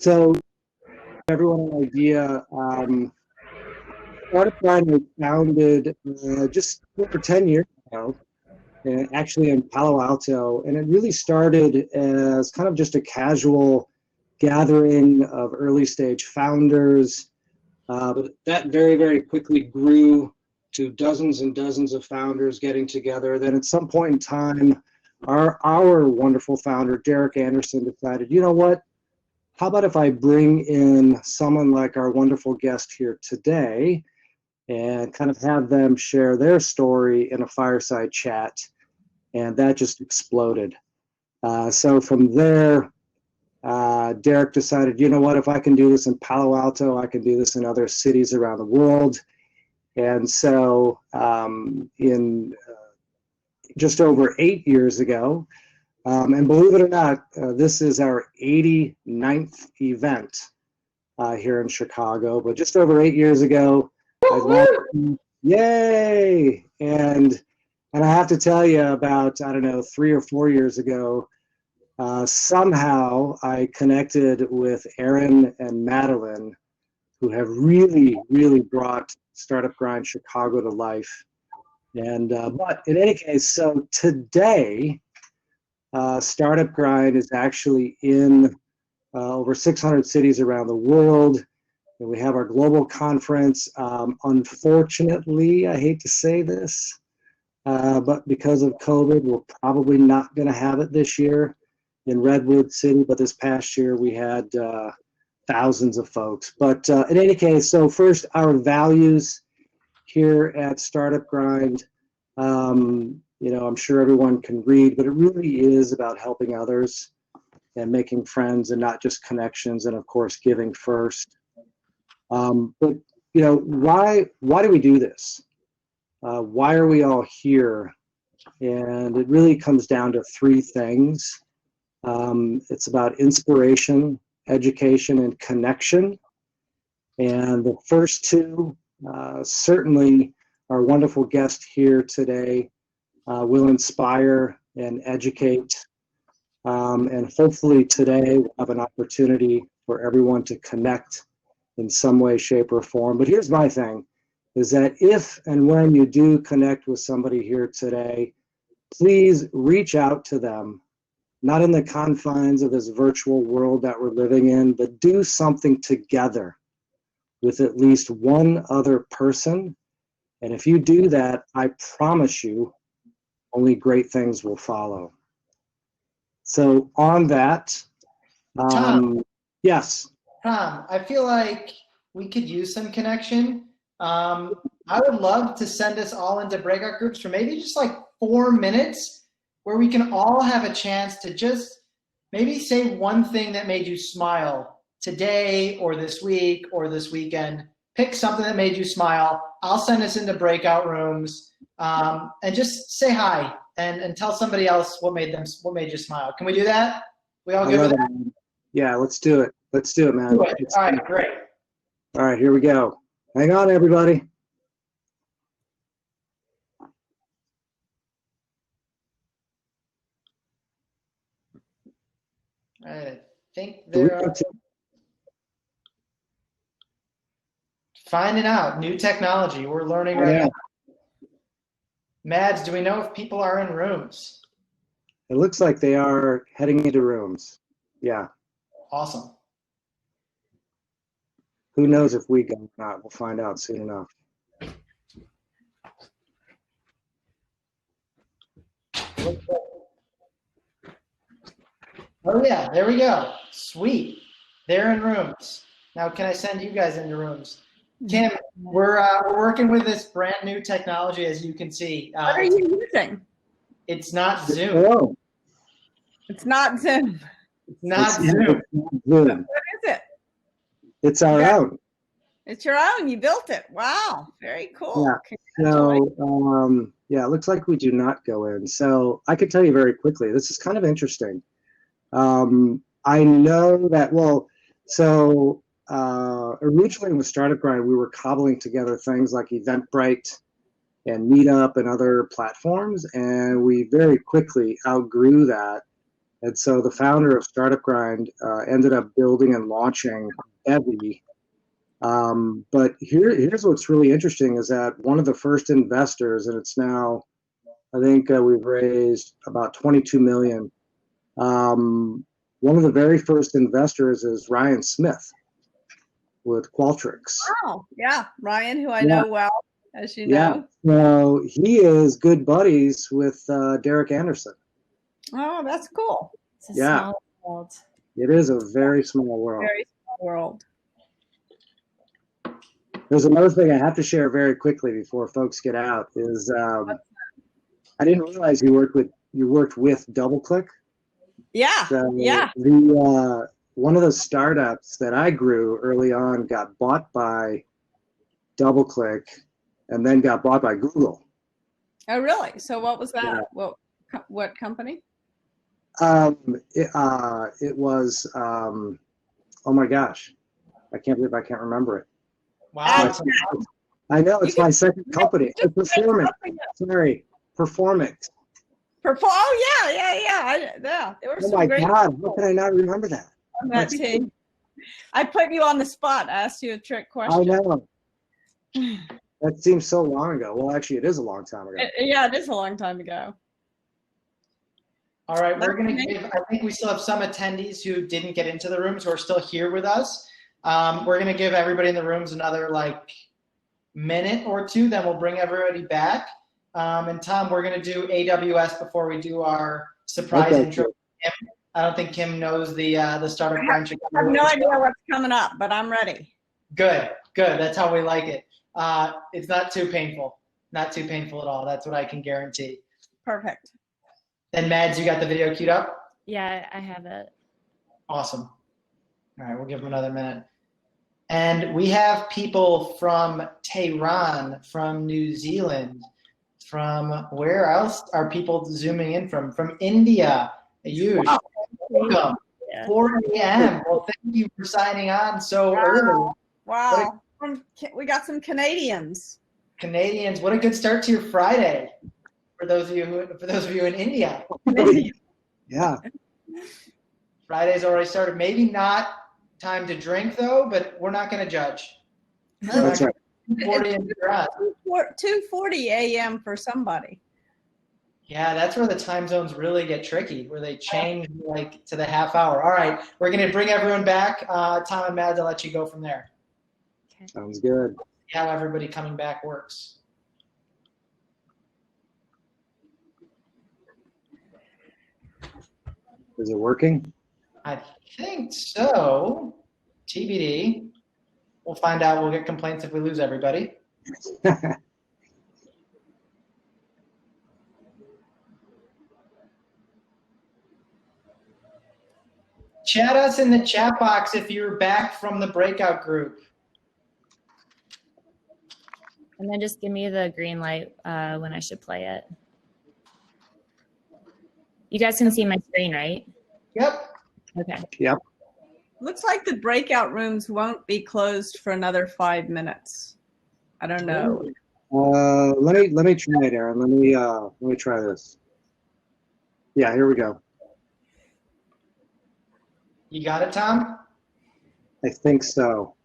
So everyone an idea. Startup Grind was founded just over 10 years ago, actually in Palo Alto, and it really started as kind of just a casual gathering of early stage founders. But that very, very quickly grew to dozens and dozens of founders getting together. Then at some point in time, our wonderful founder, Derek Anderson, decided, you know what? How about if I bring in someone like our wonderful guest here today and kind of have them share their story in a fireside chat? And that just exploded. So from there, Derek decided, you know what, if I can do this in Palo Alto, I can do this in other cities around the world. And so in just over 8 years ago, and believe it or not, this is our 89th event here in Chicago, but just over 8 years ago, yay! And I have to tell you about, I don't know, 3 or 4 years ago, somehow I connected with Aaron and Madeline, who have really, really brought Startup Grind Chicago to life. And but in any case, so today, Startup Grind is actually in over 600 cities around the world. And we have our global conference. Unfortunately, I hate to say this, but because of COVID, we're probably not going to have it this year in Redwood City. But this past year, we had thousands of folks. But in any case, so first, our values here at Startup Grind. You know, I'm sure everyone can read, but it really is about helping others and making friends and not just connections, and of course, giving first. But you know, why do we do this? Why are we all here? And it really comes down to three things. It's about inspiration, education, and connection. And the first two, certainly our wonderful guest here today will inspire and educate. And hopefully today we'll have an opportunity for everyone to connect in some way, shape, or form. But here's my thing, is that if and when you do connect with somebody here today, please reach out to them, not in the confines of this virtual world that we're living in, but do something together with at least one other person. And if you do that, I promise you, only great things will follow. So on that, Tom, yes. Tom, I feel like we could use some connection. I would love to send us all into breakout groups for maybe just like 4 minutes where we can all have a chance to just maybe say one thing that made you smile today or this week or this weekend. Pick something that made you smile. I'll send us into breakout rooms and just say hi and tell somebody else what made you smile. Can we do that? We all good with that? Yeah, let's do it. Let's do it, man. All right, great. All right, here we go. Hang on, everybody. I think they're finding out new technology. We're learning right now. Mads, do we know if people are in rooms? It looks like they are heading into rooms. Yeah. Awesome. Who knows if we go or not? We'll find out soon enough. Oh yeah, there we go. Sweet. They're in rooms. Now, can I send you guys into rooms? Kim, we're working with this brand new technology, as you can see. What are you using? It's not Zoom. Oh. It's not Zoom. It's not Zoom. What is it? It's our own. It's your own. You built it. Wow. Very cool. Yeah. So, yeah, it looks like we do not go in. So I could tell you very quickly, this is kind of interesting. I know that, well, so originally with Startup Grind, we were cobbling together things like Eventbrite and Meetup and other platforms, and we very quickly outgrew that And so the founder of Startup Grind ended up building and launching Bevy. But here's what's really interesting is that one of the first investors, and it's now, I think we've raised about 22 million. One of the very first investors is Ryan Smith with Qualtrics. Oh, yeah. Ryan, who I know well, as you know. So he is good buddies with Derek Anderson. Oh, that's cool. It's a small world. It is a very small world. Very small world. There's another thing I have to share very quickly before folks get out is I didn't realize you worked with DoubleClick. Yeah. So yeah. One of the startups that I grew early on got bought by DoubleClick and then got bought by Google. Oh, really? So what was that? Yeah. What company? It was, oh my gosh, I can't believe I can't remember it. Wow. I know, it's my second company. Performance. Sorry, Performance. Oh, yeah. There were Oh some my great God, how can I not remember that? on that team. I put you on the spot. I asked you a trick question. I know. That seems so long ago. Well, actually, it is a long time ago. Yeah, it is a long time ago. All right, we're going to give, I think we still have some attendees who didn't get into the rooms who are still here with us. We're going to give everybody in the rooms another minute or two, then we'll bring everybody back. And Tom, we're going to do AWS before we do our surprise intro. I don't think Kim knows the Startup Grind. I have no idea what's coming up, but I'm ready. Good. That's how we like it. It's not too painful. Not too painful at all. That's what I can guarantee. Perfect. And Mads, you got the video queued up? Yeah, I have it. Awesome. All right, we'll give them another minute. And we have people from Tehran, from New Zealand, from where else are people zooming in from? From India. Ayush. Wow. Welcome. Yeah. 4 a.m. Well, thank you for signing on so early. Wow. We got some Canadians. Canadians, what a good start to your Friday. For those of you in India. Yeah. Friday's already started. Maybe not time to drink though, but we're not going to judge. That's right. 2:40 a.m. for somebody. Yeah, that's where the time zones really get tricky, where they change to the half hour. All right, we're going to bring everyone back. Tom and Mads, I'll let you go from there. Okay. Sounds good. See how everybody coming back works. Is it working? I think so. TBD. We'll find out. We'll get complaints if we lose everybody. Chat us in the chat box if you're back from the breakout group. And then just give me the green light when I should play it. You guys can see my screen, right? Yep. Okay. Yep. Looks like the breakout rooms won't be closed for another 5 minutes. I don't know. Let me try it, Aaron. Let me try this. Yeah, here we go. You got it, Tom? I think so.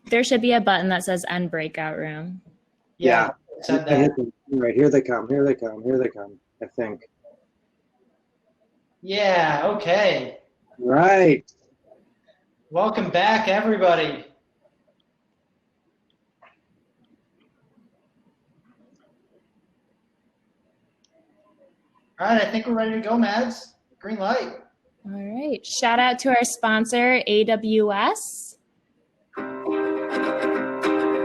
There should be a button that says end breakout room. Yeah. Said that. All right, here they come. Here they come. Here they come. I think. Yeah, okay. Right. Welcome back, everybody. All right, I think we're ready to go, Mads. Green light. All right. Shout out to our sponsor, AWS.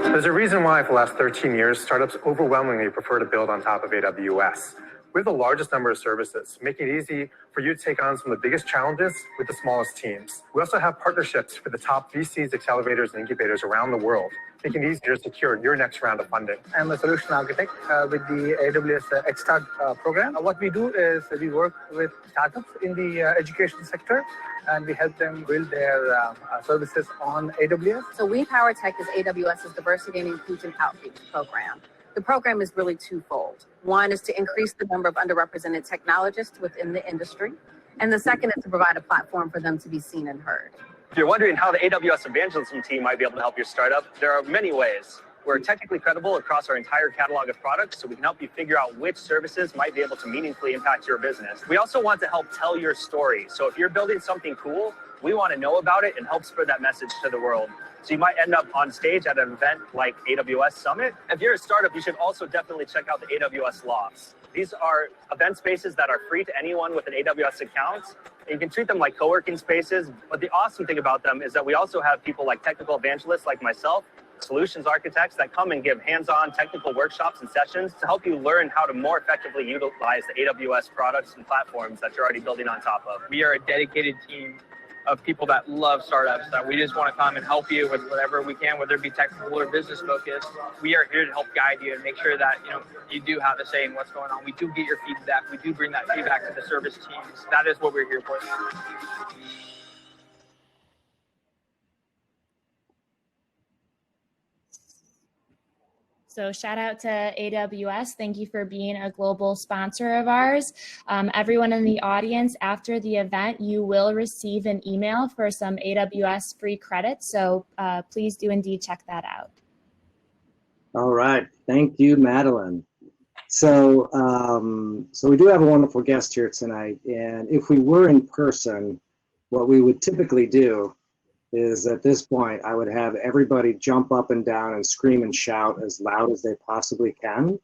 There's a reason why for the last 13 years, startups overwhelmingly prefer to build on top of AWS. We have the largest number of services, making it easy for you to take on some of the biggest challenges with the smallest teams. We also have partnerships with the top VCs, accelerators, and incubators around the world, making it easier to secure your next round of funding. I'm a solution architect with the AWS Xstart program. What we do is we work with startups in the education sector, and we help them build their services on AWS. So We Power Tech is AWS's diversity and inclusion outreach program. The program is really twofold. One is to increase the number of underrepresented technologists within the industry, And the second is to provide a platform for them to be seen and heard. If you're wondering how the AWS evangelism team might be able to help your startup, there are many ways. We're technically credible across our entire catalog of products, so we can help you figure out which services might be able to meaningfully impact your business. We also want to help tell your story. So if you're building something cool, we want to know about it and help spread that message to the world. So you might end up on stage at an event like AWS Summit. If you're a startup, you should also definitely check out the Aws Lofts. These are event spaces that are free to anyone with an AWS account. You can treat them like co-working spaces, but the awesome thing about them is that we also have people like technical evangelists like myself, solutions architects that come and give hands-on technical workshops and sessions to help you learn how to more effectively utilize the AWS products and platforms that you're already building on top of. We are a dedicated team of people that love startups, that we just want to come and help you with whatever we can, whether it be technical or business focused. We are here to help guide you and make sure that you do have a say in what's going on. We do get your feedback. We do bring that feedback to the service teams. That is what we're here for. So shout out to AWS. Thank you for being a global sponsor of ours. Everyone in the audience, after the event, you will receive an email for some AWS free credits. So please do indeed check that out. All right. Thank you, Madeline. So, so we do have a wonderful guest here tonight. And if we were in person, what we would typically do is at this point, I would have everybody jump up and down and scream and shout as loud as they possibly can.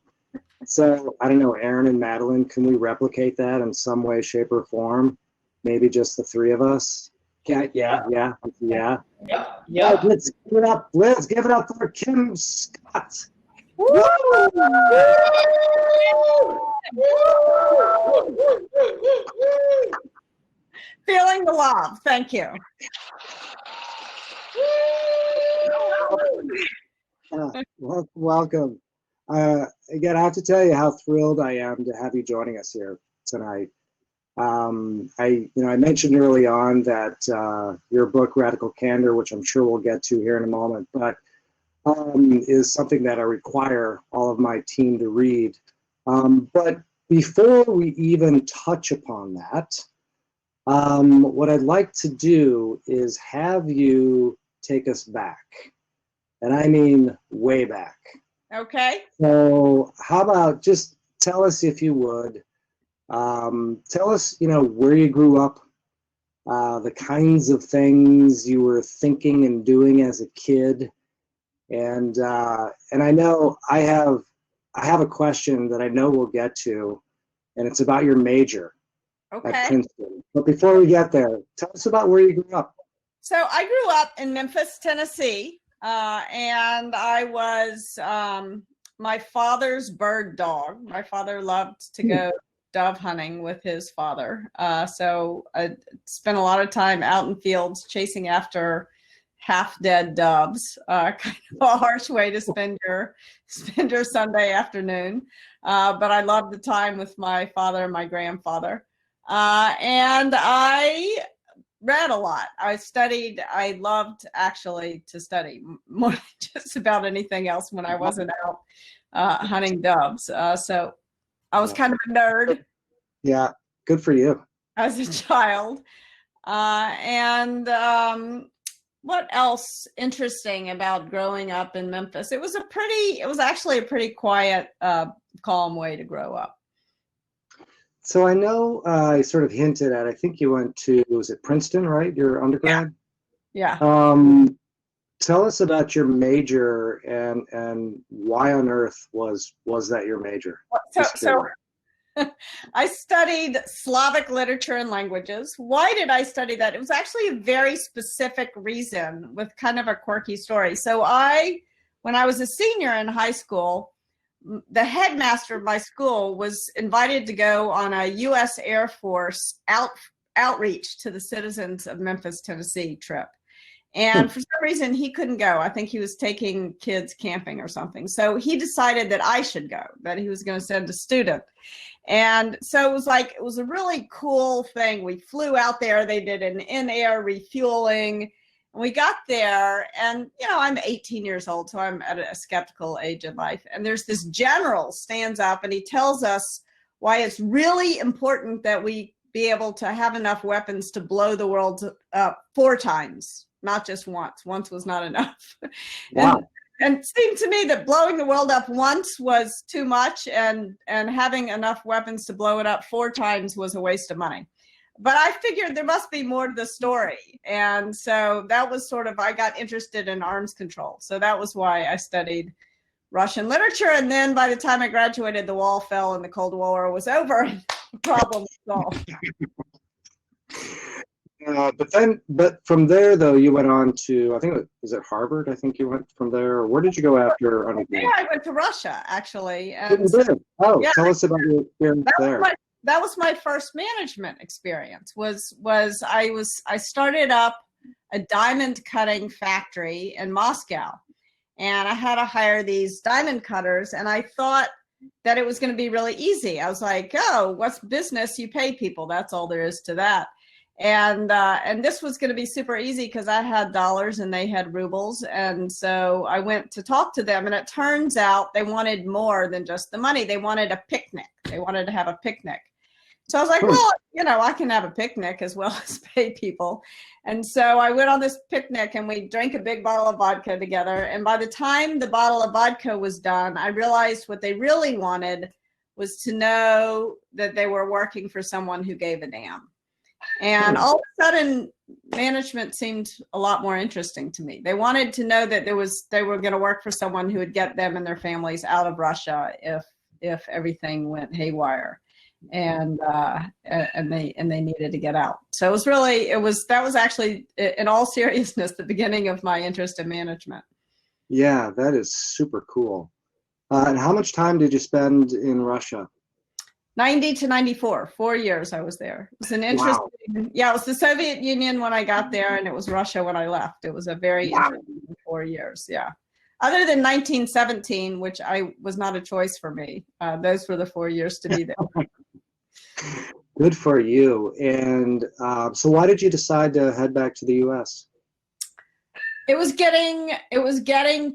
So I don't know, Aaron and Madeline, can we replicate that in some way, shape, or form? Maybe just the three of us? Yeah. Let's give it up. Let's give it up for Kim Scott. Woo! Feeling the love. Thank you. Welcome. Again, I have to tell you how thrilled I am to have you joining us here tonight. I mentioned early on that your book, Radical Candor, which I'm sure we'll get to here in a moment, but is something that I require all of my team to read. But before we even touch upon that, what I'd like to do is have you take us back. And I mean way back. Okay. So how about just tell us, if you would, tell us, where you grew up, the kinds of things you were thinking and doing as a kid. And I know I have a question that I know we'll get to, and it's about your major at Princeton. But before we get there, tell us about where you grew up. So I grew up in Memphis, Tennessee, and I was my father's bird dog. My father loved to go dove hunting with his father. So I spent a lot of time out in fields chasing after half-dead doves. Kind of a harsh way to spend your Sunday afternoon. But I loved the time with my father and my grandfather. And I read a lot. I loved actually to study more than just about anything else when I wasn't out hunting doves. So I was kind of a nerd. Yeah, good for you. As a child. What else interesting about growing up in Memphis? It was actually a pretty quiet, calm way to grow up. So I know I sort of hinted at, I think you went to, was it Princeton, right? Your undergrad? Yeah. Tell us about your major and why on earth was that your major? So I studied Slavic literature and languages. Why did I study that? It was actually a very specific reason with kind of a quirky story. So when I was a senior in high school, the headmaster of my school was invited to go on a U.S. Air Force outreach to the citizens of Memphis, Tennessee trip. And for some reason, he couldn't go. I think he was taking kids camping or something. So he decided that I should go, that he was going to send a student. And so it was a really cool thing. We flew out there. They did an in-air refueling. And we got there, and, I'm 18 years old, so I'm at a skeptical age in life. And there's this general stands up, and he tells us why it's really important that we be able to have enough weapons to blow the world up 4 times, not just once. Once was not enough. Wow. And it seemed to me that blowing the world up once was too much, and having enough weapons to blow it up 4 times was a waste of money. But I figured there must be more to the story. And so that was sort of, I got interested in arms control. So that was why I studied Russian literature. And then by the time I graduated, the wall fell and the Cold War was over. And the problem was solved. But from there, though, you went on to, I think, was it Harvard? I think you went from there. Or where did you go after undergrad? Yeah, I went to Russia, actually. And yeah, tell us about your experience there. That was my first management experience. I started up a diamond cutting factory in Moscow, and I had to hire these diamond cutters, and I thought that it was going to be really easy. I was like, oh, what's business? You pay people. That's all there is to that. And this was going to be super easy because I had dollars and they had rubles. And so I went to talk to them, and it turns out they wanted more than just the money. They wanted a picnic. They wanted to have a picnic. So I was like, well, I can have a picnic as well as pay people. And so I went on this picnic, and we drank a big bottle of vodka together. And by the time the bottle of vodka was done, I realized what they really wanted was to know that they were working for someone who gave a damn. And all of a sudden, management seemed a lot more interesting to me. They wanted to know that they were going to work for someone who would get them and their families out of Russia if everything went haywire, and they needed to get out. So that was actually, in all seriousness, the beginning of my interest in management. Yeah, that is super cool. And how much time did you spend in Russia? 90 to 94, 4 years I was there. It was an interesting, it was the Soviet Union when I got there, and it was Russia when I left. It was a very interesting 4 years, yeah. Other than 1917, which was not a choice for me. Those were the 4 years to be there. Good for you. And so why did you decide to head back to the U.S.? It was getting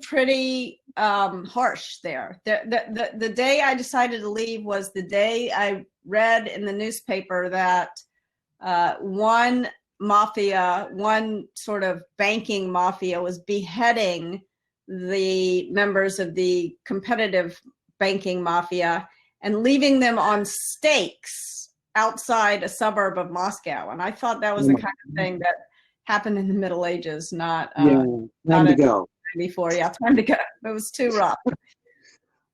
pretty harsh there. The day I decided to leave was the day I read in the newspaper that one sort of banking mafia was beheading the members of the competitive banking mafia and leaving them on stakes outside a suburb of Moscow. And I thought that was the kind of thing that happened in the Middle Ages, not time to go. Before, time to go. It was too rough.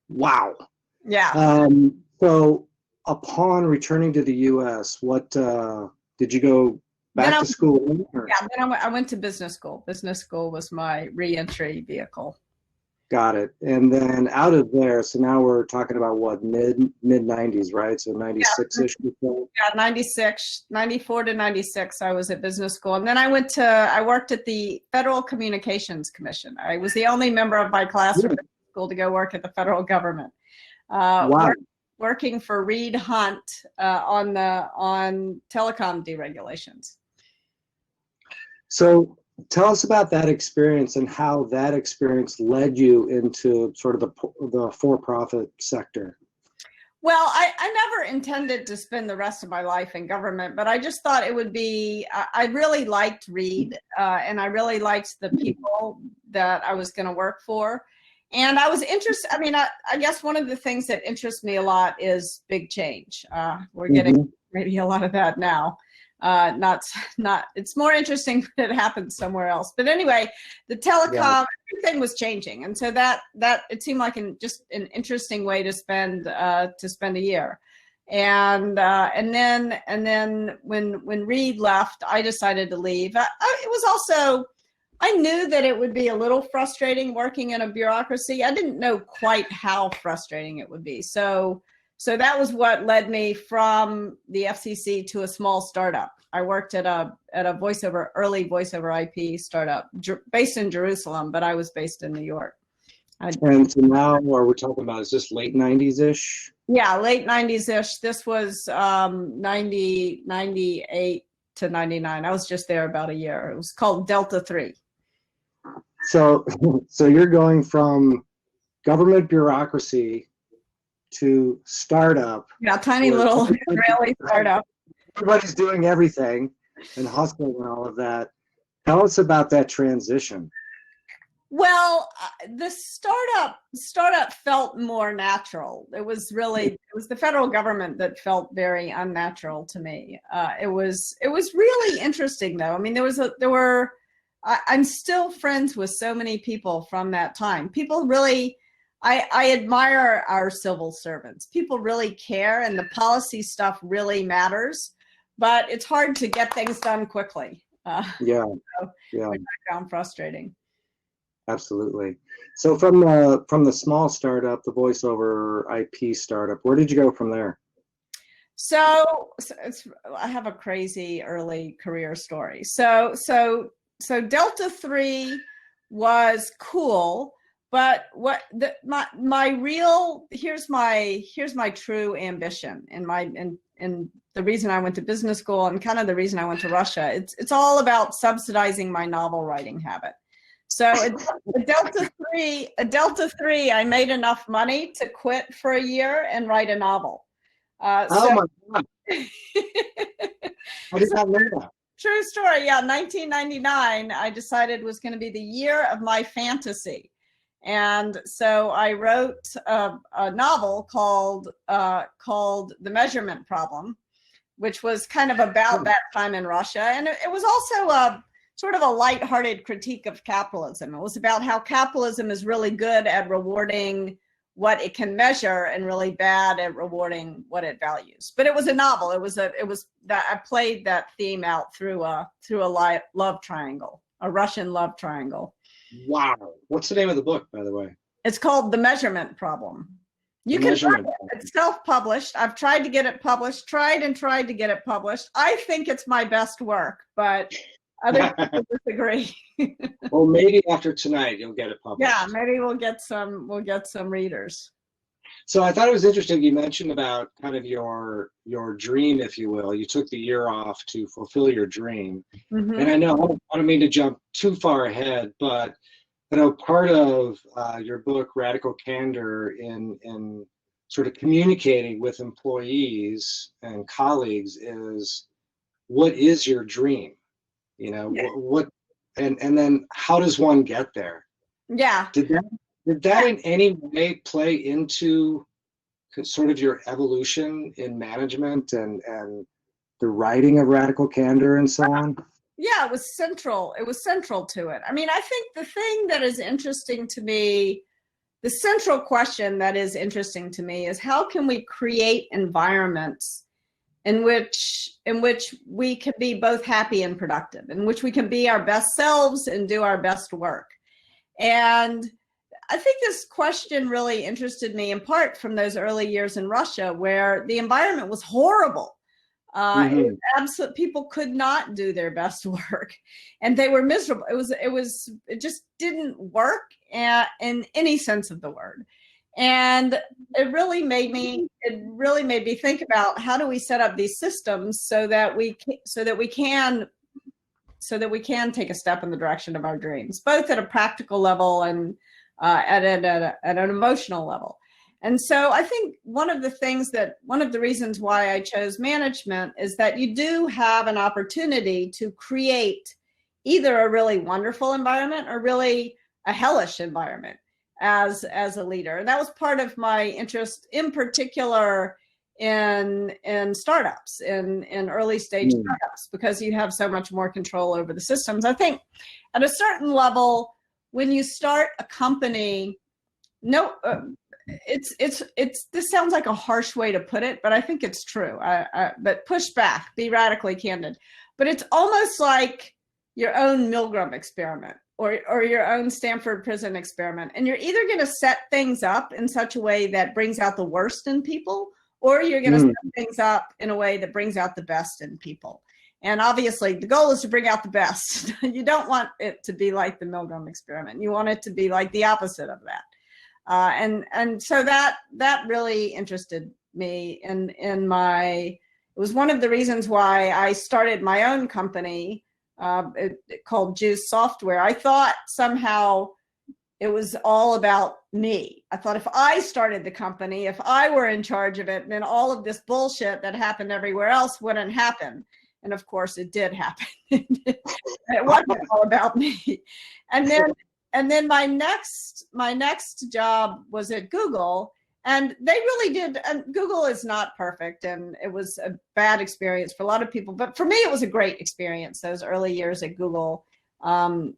Wow. Yeah. So upon returning to the U.S., what did you go back to school? Yeah, then I went to business school. Business school was my reentry vehicle. Got it. And then out of there, so now we're talking about what, mid 90s, right? So 96-ish. Yeah, 96, 94 to 96, I was at business school. And then I worked at the Federal Communications Commission. I was the only member of my class from business school to go work at the federal government. Working for Reed Hunt on telecom deregulations. So tell us about that experience and how that experience led you into sort of the for-profit sector. Well, I never intended to spend the rest of my life in government, but I just thought it would be, I really liked Reed, and I really liked the people that I was going to work for. And I was interested, I guess one of the things that interests me a lot is big change. We're getting maybe a lot of that now. It's more interesting when it happens somewhere else. But anyway, the telecom, everything was changing. And so that it seemed like just an interesting way to spend a year. And then when Reed left, I decided to leave. It was also, I knew that it would be a little frustrating working in a bureaucracy. I didn't know quite how frustrating it would be. So that was what led me from the FCC to a small startup. I worked at a early voice over IP startup based in Jerusalem, but I was based in New York. And so now, what we're talking about, is this late 90s-ish? Yeah, late 90s-ish. This was 98 to 99. I was just there about a year. It was called Delta 3. So you're going from government bureaucracy to startup. Yeah, tiny little Israeli startup. everybody's doing everything and hustling and all of that. Tell us about that transition. Well, the startup felt more natural. It was the federal government that felt very unnatural to me. It was really interesting though. I mean, I'm still friends with so many people from that time. People really, I admire our civil servants. People really care, and the policy stuff really matters, but it's hard to get things done quickly. Which I found frustrating. Absolutely. So from the small startup, the voiceover IP startup, where did you go from there? So I have a crazy early career story. So Delta 3 was cool, but here's my true ambition and the reason I went to business school and kind of the reason I went to Russia. It's all about subsidizing my novel writing habit. So at Delta 3, I made enough money to quit for a year and write a novel. My God. I did not know that. True story. Yeah, 1999, I decided was going to be the year of my fantasy. And so I wrote a novel called The Measurement Problem, which was kind of about that time in Russia. And it was also sort of a lighthearted critique of capitalism. It was about how capitalism is really good at rewarding what it can measure and really bad at rewarding what it values. But it was a novel. It was that I played that theme out through a love triangle, a Russian love triangle. Wow. What's the name of the book, by the way? It's called The Measurement Problem. You can find it. It's self-published. I've tried to get it published, tried to get it published. I think it's my best work, but other people disagree. Well, maybe after tonight you'll get it published. Yeah, maybe we'll get some readers. So I thought it was interesting you mentioned about kind of your dream, if you will. You took the year off to fulfill your dream. Mm-hmm. And I know I don't mean to jump too far ahead, but I know part of your book, Radical Candor, in sort of communicating with employees and colleagues is, what is your dream? You know, what and then how does one get there? Yeah. Did that in any way play into sort of your evolution in management and the writing of Radical Candor and so on? Yeah, it was central. It was central to it. I mean, I think the thing that is interesting to me, the central question that is interesting to me is how can we create environments in which we can be both happy and productive, in which we can be our best selves and do our best work. And I think this question really interested me in part from those early years in Russia where the environment was horrible. People could not do their best work and they were miserable. It just didn't work in any sense of the word. And it really made me think about how do we set up these systems so that we can take a step in the direction of our dreams, both at a practical level and at an emotional level. And so I think one of the reasons why I chose management is that you do have an opportunity to create either a really wonderful environment or really a hellish environment as a leader. And that was part of my interest in particular in startups, in early stage startups, because you have so much more control over the systems. I think at a certain level, when you start a company, this sounds like a harsh way to put it, but I think it's true. But push back, be radically candid. But it's almost like your own Milgram experiment or your own Stanford prison experiment. And you're either going to set things up in such a way that brings out the worst in people, or you're going to set things up in a way that brings out the best in people. And obviously the goal is to bring out the best. You don't want it to be like the Milgram experiment. You want it to be like the opposite of that. And so that really interested me it was one of the reasons why I started my own company called Juice Software. I thought somehow it was all about me. I thought if I started the company, if I were in charge of it, then all of this bullshit that happened everywhere else wouldn't happen. And of course it did happen. It wasn't all about me. And then my next job was at Google, and they really did. And Google is not perfect, and it was a bad experience for a lot of people. But for me, it was a great experience. Those early years at Google, and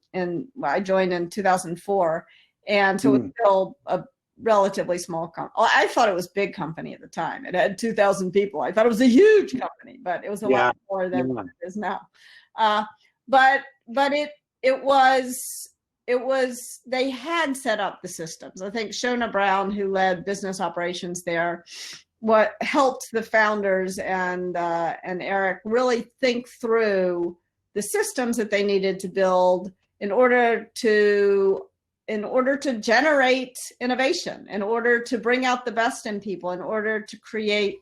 I joined in 2004, and so it was still a relatively small company. I thought it was a big company at the time. It had 2,000 people. I thought it was a huge company, but it was a lot more than what it is now. But it was they had set up the systems. I think Shona Brown, who led business operations there, what helped the founders and Eric really think through the systems that they needed to build in order to generate innovation, in order to bring out the best in people, in order to create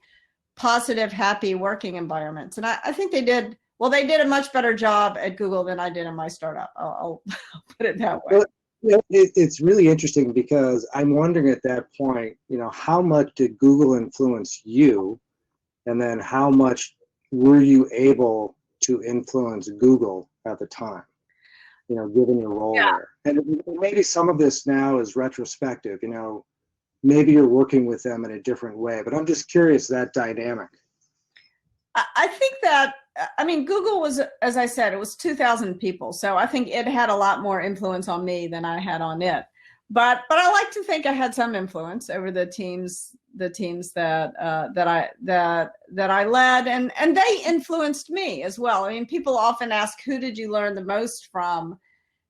positive, happy working environments. And I think they did a much better job at Google than I did in my startup. I'll put it that way. Well, it's really interesting because I'm wondering at that point, how much did Google influence you? And then how much were you able to influence Google at the time, given your role there? And maybe some of this now is retrospective, maybe you're working with them in a different way, but I'm just curious that dynamic. I think that, Google was, as I said, it was 2,000 people. So I think it had a lot more influence on me than I had on it. But I like to think I had some influence over the teams that I led, and they influenced me as well. People often ask, who did you learn the most from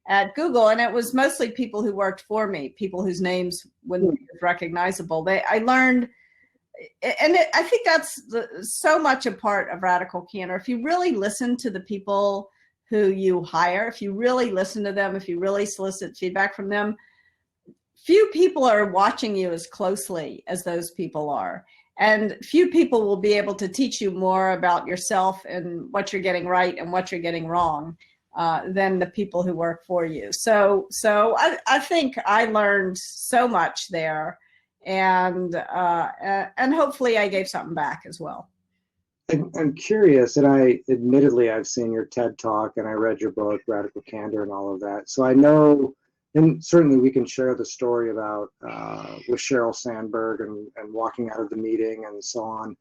at Google? And it was mostly people who worked for me, people whose names wouldn't be recognizable. I learned. And I think that's so much a part of Radical Candor. If you really listen to the people who you hire, if you really listen to them, if you really solicit feedback from them, few people are watching you as closely as those people are. And few people will be able to teach you more about yourself and what you're getting right and what you're getting wrong than the people who work for you. So I think I learned so much there. And hopefully I gave something back as well. I'm curious, and I've seen your TED Talk and I read your book, Radical Candor, and all of that. So I know, and certainly we can share the story about with Sheryl Sandberg and walking out of the meeting and so on.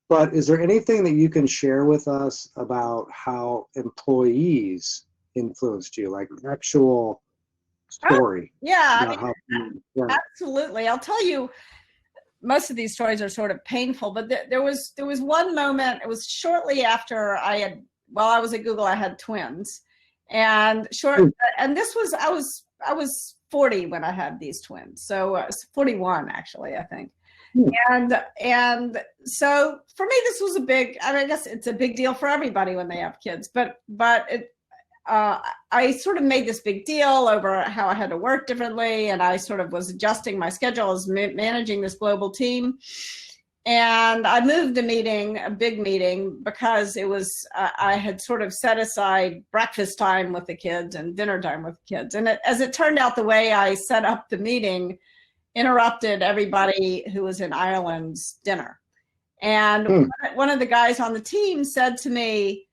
But is there anything that you can share with us about how employees influenced you, like actual story? Absolutely. I'll tell you, most of these stories are sort of painful, but there was one moment. It was shortly after while I was at Google, I had twins, and this was I was 40 when I had these twins, so 41 actually, I think. And so for me, this was a big. I guess it's a big deal for everybody when they have kids, but I sort of made this big deal over how I had to work differently, and I sort of was adjusting my schedule as managing this global team. And I moved a big meeting, because it was I had sort of set aside breakfast time with the kids and dinner time with the kids. And as it turned out, the way I set up the meeting interrupted everybody who was in Ireland's dinner. And one of the guys on the team said to me,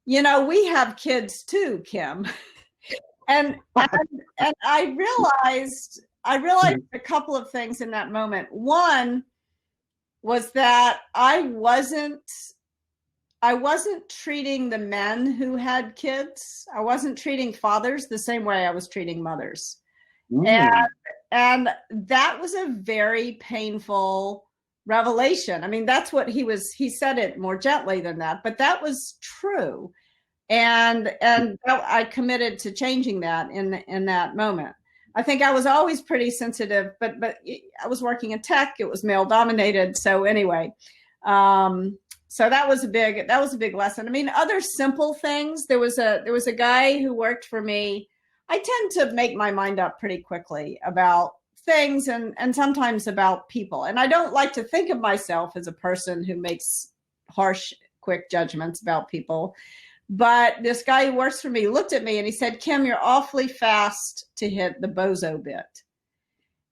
we have kids too, Kim. and I realized a couple of things in that moment. One was that I wasn't treating the men who had kids. I wasn't treating fathers the same way I was treating mothers. And that was a very painful revelation. That's what he said it more gently than that, but that was true. And I committed to changing that in that moment. I think I was always pretty sensitive, but I was working in tech. It was male dominated. So anyway, so that was a big lesson. Other simple things. There was a guy who worked for me. I tend to make my mind up pretty quickly about things and sometimes about people. And I don't like to think of myself as a person who makes harsh, quick judgments about people. But this guy who works for me looked at me and he said, Kim, you're awfully fast to hit the bozo bit.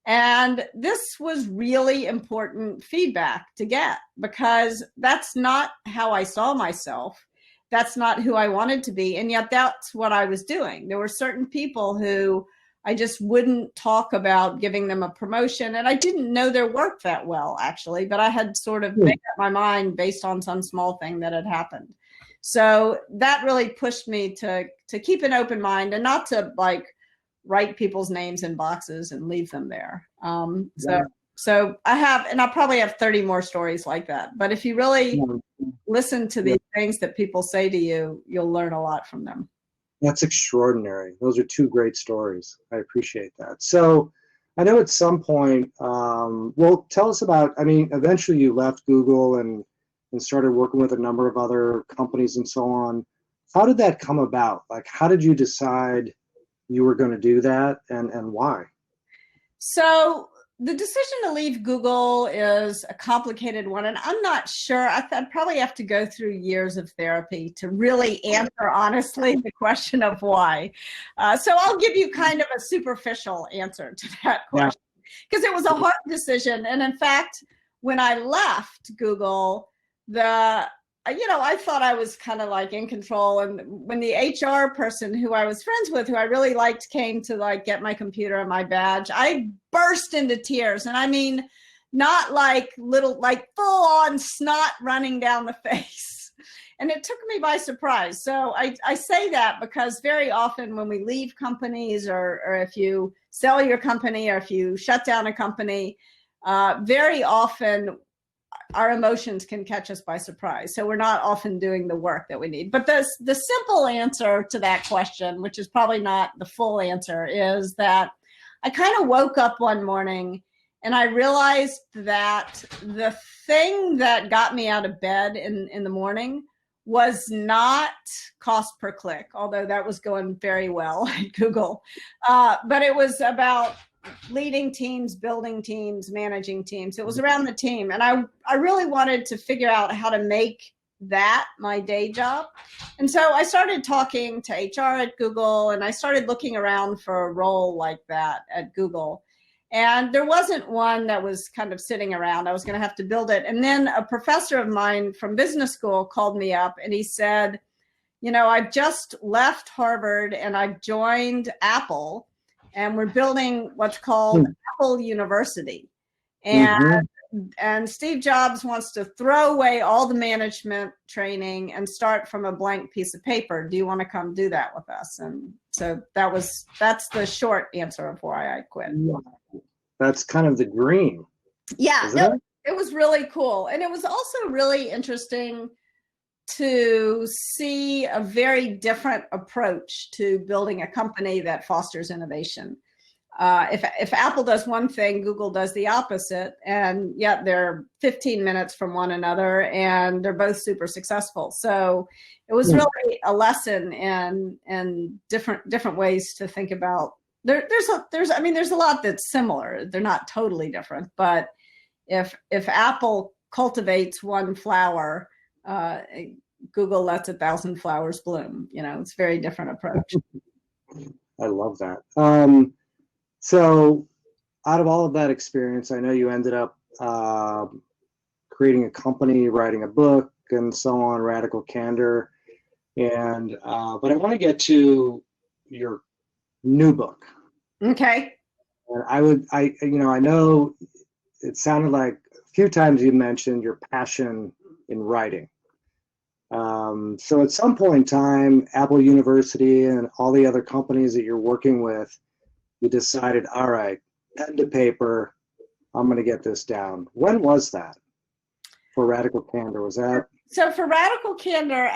And this was really important feedback to get, because that's not how I saw myself. That's not who I wanted to be. And yet that's what I was doing. There were certain people who I just wouldn't talk about giving them a promotion. And I didn't know their work that well, actually, but I had sort of made up my mind based on some small thing that had happened. So that really pushed me to keep an open mind and not to like write people's names in boxes and leave them there. So I have, and I'll probably have 30 more stories like that. But if you really listen to these things that people say to you, you'll learn a lot from them. That's extraordinary. Those are two great stories. I appreciate that. So I know at some point, well, tell us about, I mean, eventually you left Google and started working with a number of other companies and so on. How did that come about? Like, how did you decide you were going to do that, and why? So the decision to leave Google is a complicated one, and I'm not sure. I'd probably have to go through years of therapy to really answer honestly the question of why. So I'll give you kind of a superficial answer to that question, because it was a hard decision. And in fact, when I left Google, I thought I was kind of like in control. And when the HR person who I was friends with, who I really liked, came to like get my computer and my badge, I burst into tears. And I mean, not like little, like full on snot running down the face. And it took me by surprise. So I say that because very often when we leave companies, or if you sell your company, or if you shut down a company, very often our emotions can catch us by surprise. So we're not often doing the work that we need. But the simple answer to that question, which is probably not the full answer, is that I kind of woke up one morning and I realized that the thing that got me out of bed in the morning was not cost per click, although that was going very well at Google. But it was about leading teams, building teams, managing teams. It was around the team. And I really wanted to figure out how to make that my day job. And so I started talking to HR at Google, and I started looking around for a role like that at Google. And there wasn't one that was kind of sitting around. I was going to have to build it. And then a professor of mine from business school called me up and he said, I've just left Harvard and I've joined Apple, and we're building what's called Apple University. And Steve Jobs wants to throw away all the management training and start from a blank piece of paper. Do you want to come do that with us? And so that's the short answer of why I quit. That's kind of the dream. Yeah, it was really cool. And it was also really interesting to see a very different approach to building a company that fosters innovation. If Apple does one thing, Google does the opposite, and yet they're 15 minutes from one another, and they're both super successful. So it was really a lesson in different ways to think about. There's a lot that's similar. They're not totally different, but if Apple cultivates one flower, Google lets 1,000 flowers bloom. It's a very different approach. I love that. So out of all of that experience, I know you ended up creating a company, writing a book, and so on, Radical Candor. And but I want to get to your new book. Okay. And I know it sounded like a few times you mentioned your passion in writing. So at some point in time, Apple University and all the other companies that you're working with, you decided, all right, pen to paper, I'm going to get this down. When was that for Radical Candor? Was that? So for Radical Candor,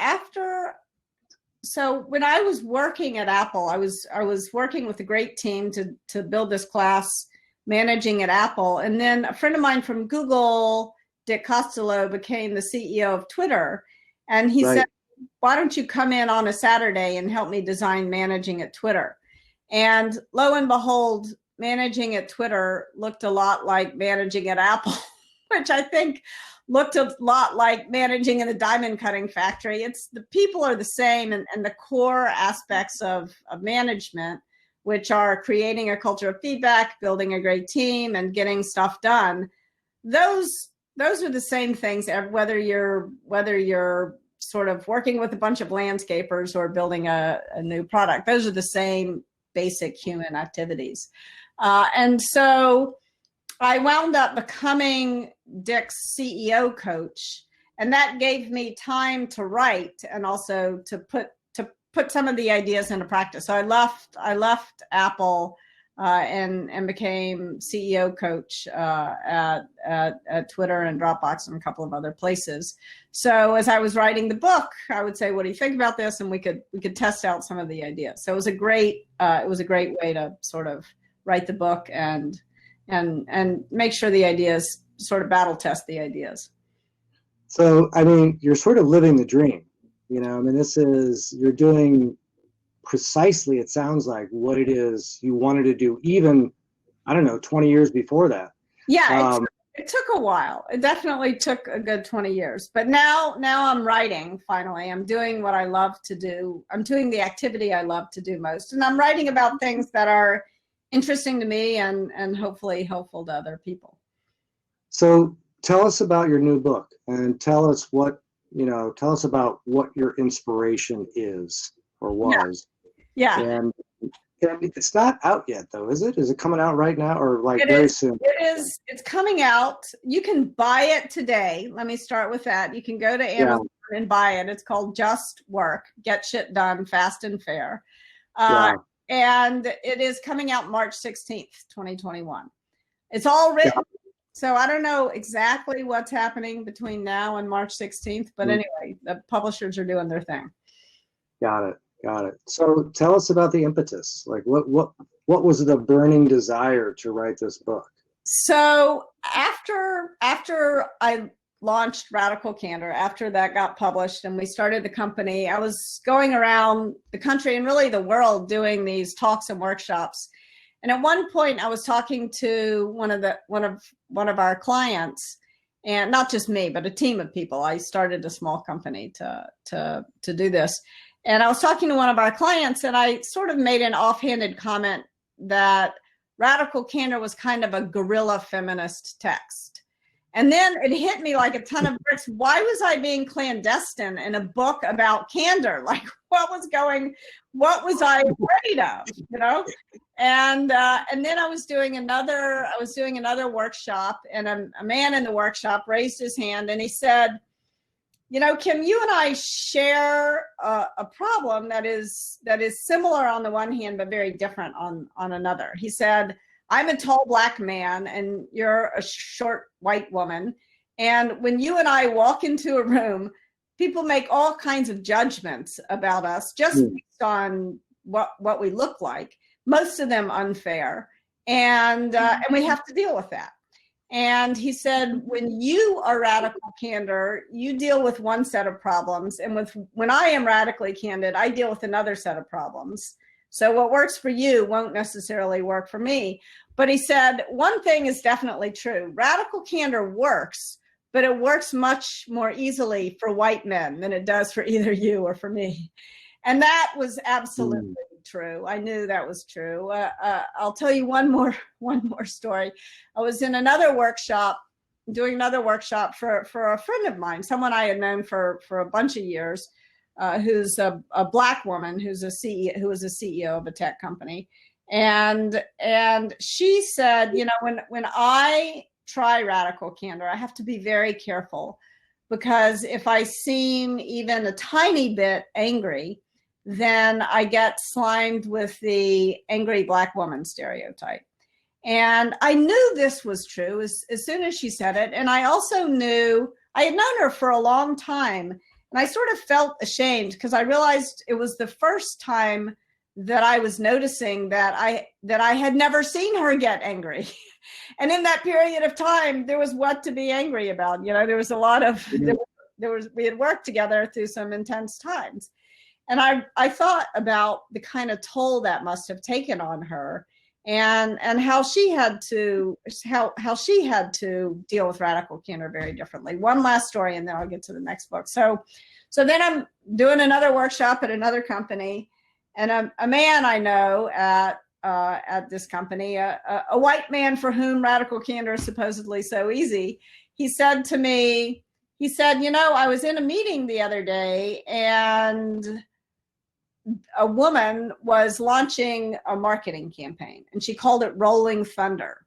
so when I was working at Apple, I was working with a great team to build this class, managing at Apple. And then a friend of mine from Google, Dick Costello, became the CEO of Twitter. And he said, why don't you come in on a Saturday and help me design managing at Twitter? And lo and behold, managing at Twitter looked a lot like managing at Apple, which I think looked a lot like managing in a diamond cutting factory. It's the people are the same, and the core aspects of management, which are creating a culture of feedback, building a great team, and getting stuff done. Those are the same things, whether you're sort of working with a bunch of landscapers or building a new product. Those are the same basic human activities. And so I wound up becoming Dick's CEO coach, and that gave me time to write and also to put some of the ideas into practice. So I left Apple and became CEO coach at Twitter and Dropbox and a couple of other places. So as I was writing the book, I would say, "What do you think about this?" And we could test out some of the ideas. So it was a great way to sort of write the book and make sure the ideas sort of battle test the ideas. So, I mean, you're sort of living the dream, I mean, you're doing precisely, it sounds like, what it is you wanted to do even, 20 years before that. Yeah, it took a while. It definitely took a good 20 years. But now I'm writing, finally. I'm doing what I love to do. I'm doing the activity I love to do most. And I'm writing about things that are interesting to me and hopefully helpful to other people. So tell us about your new book, and tell us about what your inspiration is or was. Yeah. And it's not out yet, though, is it? Is it coming out right now or very soon? It is. It's coming out. You can buy it today. Let me start with that. You can go to Amazon and buy it. It's called Just Work, Get Shit Done Fast and Fair. And it is coming out March 16th, 2021. It's all written. Yeah. So I don't know exactly what's happening between now and March 16th, but anyway, the publishers are doing their thing. Got it. So tell us about the impetus. Like what was the burning desire to write this book? So after I launched Radical Candor, after that got published and we started the company, I was going around the country and really the world doing these talks and workshops. And at one point I was talking to one of our clients, and not just me, but a team of people. I started a small company to do this. And I was talking to one of our clients, and I sort of made an offhanded comment that Radical Candor was kind of a guerrilla feminist text. And then it hit me like a ton of bricks. Why was I being clandestine in a book about candor? Like, what was I afraid of, And then I was doing another workshop, and a man in the workshop raised his hand and he said, Kim, you and I share a problem that is similar on the one hand, but very different on another. He said, I'm a tall black man and you're a short white woman. And when you and I walk into a room, people make all kinds of judgments about us just based on what we look like, most of them unfair. And we have to deal with that. And he said, when you are Radical Candor, you deal with one set of problems. And when I am radically candid, I deal with another set of problems. So what works for you won't necessarily work for me. But he said, one thing is definitely true. Radical Candor works, but it works much more easily for white men than it does for either you or for me. And that was absolutely true. I knew that was true. I'll tell you one more story. I was in another workshop, doing another workshop for a friend of mine, someone I had known for a bunch of years, who's a black woman who was a CEO of a tech company. And she said, when I try Radical Candor, I have to be very careful, because if I seem even a tiny bit angry, then I get slimed with the angry black woman stereotype. And I knew this was true as soon as she said it. And I also knew, I had known her for a long time, and I sort of felt ashamed because I realized it was the first time that I was noticing that I had never seen her get angry. And in that period of time, there was what to be angry about. There was a lot of, we had worked together through some intense times. And I thought about the kind of toll that must have taken on her. and how she had to deal with radical candor very differently. One last story, and then I'll get to the next book. So then I'm doing another workshop at another company, and a man I know at this company, a white man for whom radical candor is supposedly so easy, he said to me, I was in a meeting the other day, and a woman was launching a marketing campaign, and she called it Rolling Thunder.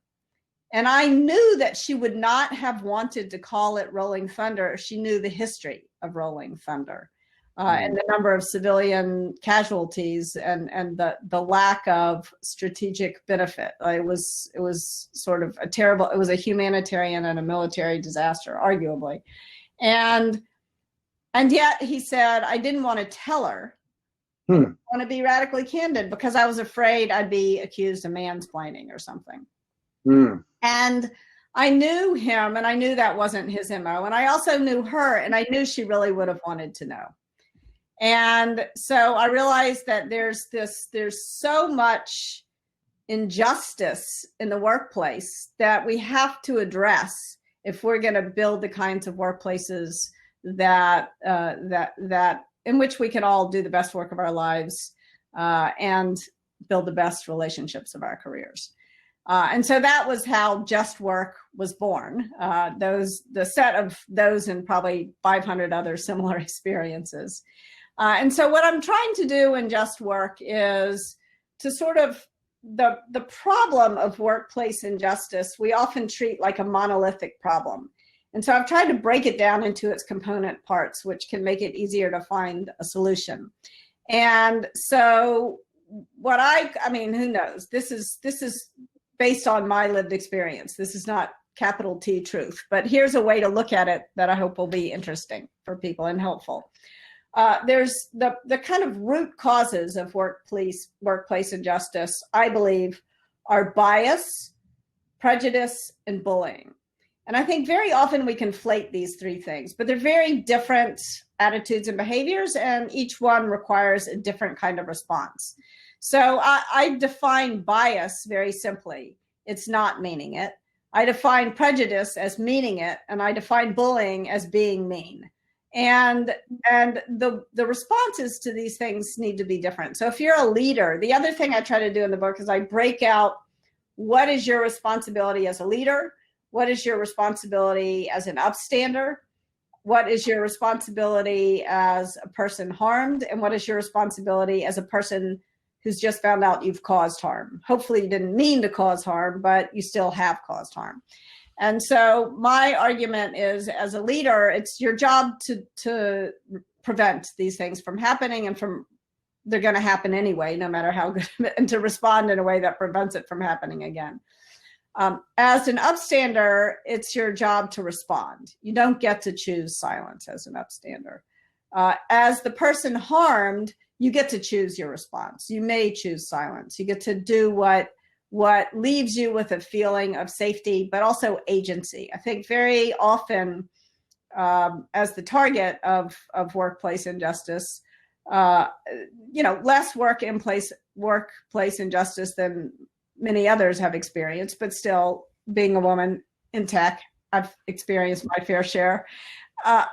And I knew that she would not have wanted to call it Rolling Thunder if she knew the history of Rolling Thunder, and the number of civilian casualties and the lack of strategic benefit. It was sort of it was a humanitarian and a military disaster, arguably. And yet he said, I didn't want to tell her. I want to be radically candid because I was afraid I'd be accused of mansplaining or something. And I knew him, and I knew that wasn't his MO. And I also knew her, and I knew she really would have wanted to know. And so I realized that there's so much injustice in the workplace that we have to address if we're going to build the kinds of workplaces that in which we can all do the best work of our lives and build the best relationships of our careers. And so that was how Just Work was born. The set of those and probably 500 other similar experiences. And so what I'm trying to do in Just Work is to sort of the problem of workplace injustice, we often treat like a monolithic problem. And so I've tried to break it down into its component parts, which can make it easier to find a solution. And so who knows? This is based on my lived experience. This is not capital T truth, but here's a way to look at it that I hope will be interesting for people and helpful. There's the kind of root causes of workplace injustice, I believe, are bias, prejudice, and bullying. And I think very often we conflate these three things, but they're very different attitudes and behaviors, and each one requires a different kind of response. So I define bias very simply. It's not meaning it. I define prejudice as meaning it, and I define bullying as being mean. And the responses to these things need to be different. So if you're a leader, the other thing I try to do in the book is I break out what is your responsibility as a leader, what is your responsibility as an upstander, what is your responsibility as a person harmed, and what is your responsibility as a person who's just found out you've caused harm. Hopefully you didn't mean to cause harm, but you still have caused harm. And so my argument is, as a leader, it's your job to prevent these things from happening, and they're going to happen anyway, no matter how good, and to respond in a way that prevents it from happening again. As an upstander, it's your job to respond. You don't get to choose silence as an upstander. As the person harmed, you get to choose your response. You may choose silence. You get to do what leaves you with a feeling of safety, but also agency. I think very often, as the target of workplace injustice, less workplace injustice than many others have experienced, but still, being a woman in tech, I've experienced my fair share. I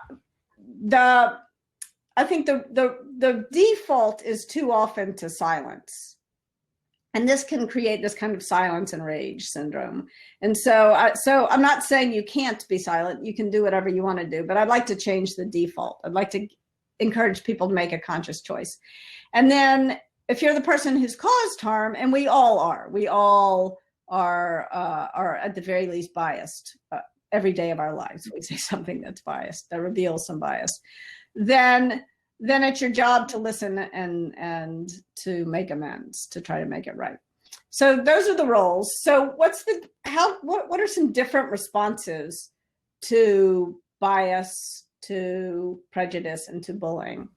think the default is too often to silence. And this can create this kind of silence and rage syndrome. And so I'm not saying you can't be silent. You can do whatever you want to do, but I'd like to change the default. I'd like to encourage people to make a conscious choice. And then if you're the person who's caused harm, and we all are at the very least biased every day of our lives. We say something that's biased, that reveals some bias. Then it's your job to listen and to make amends, to try to make it right. So those are the roles. So what are some different responses to bias, to prejudice, and to bullying?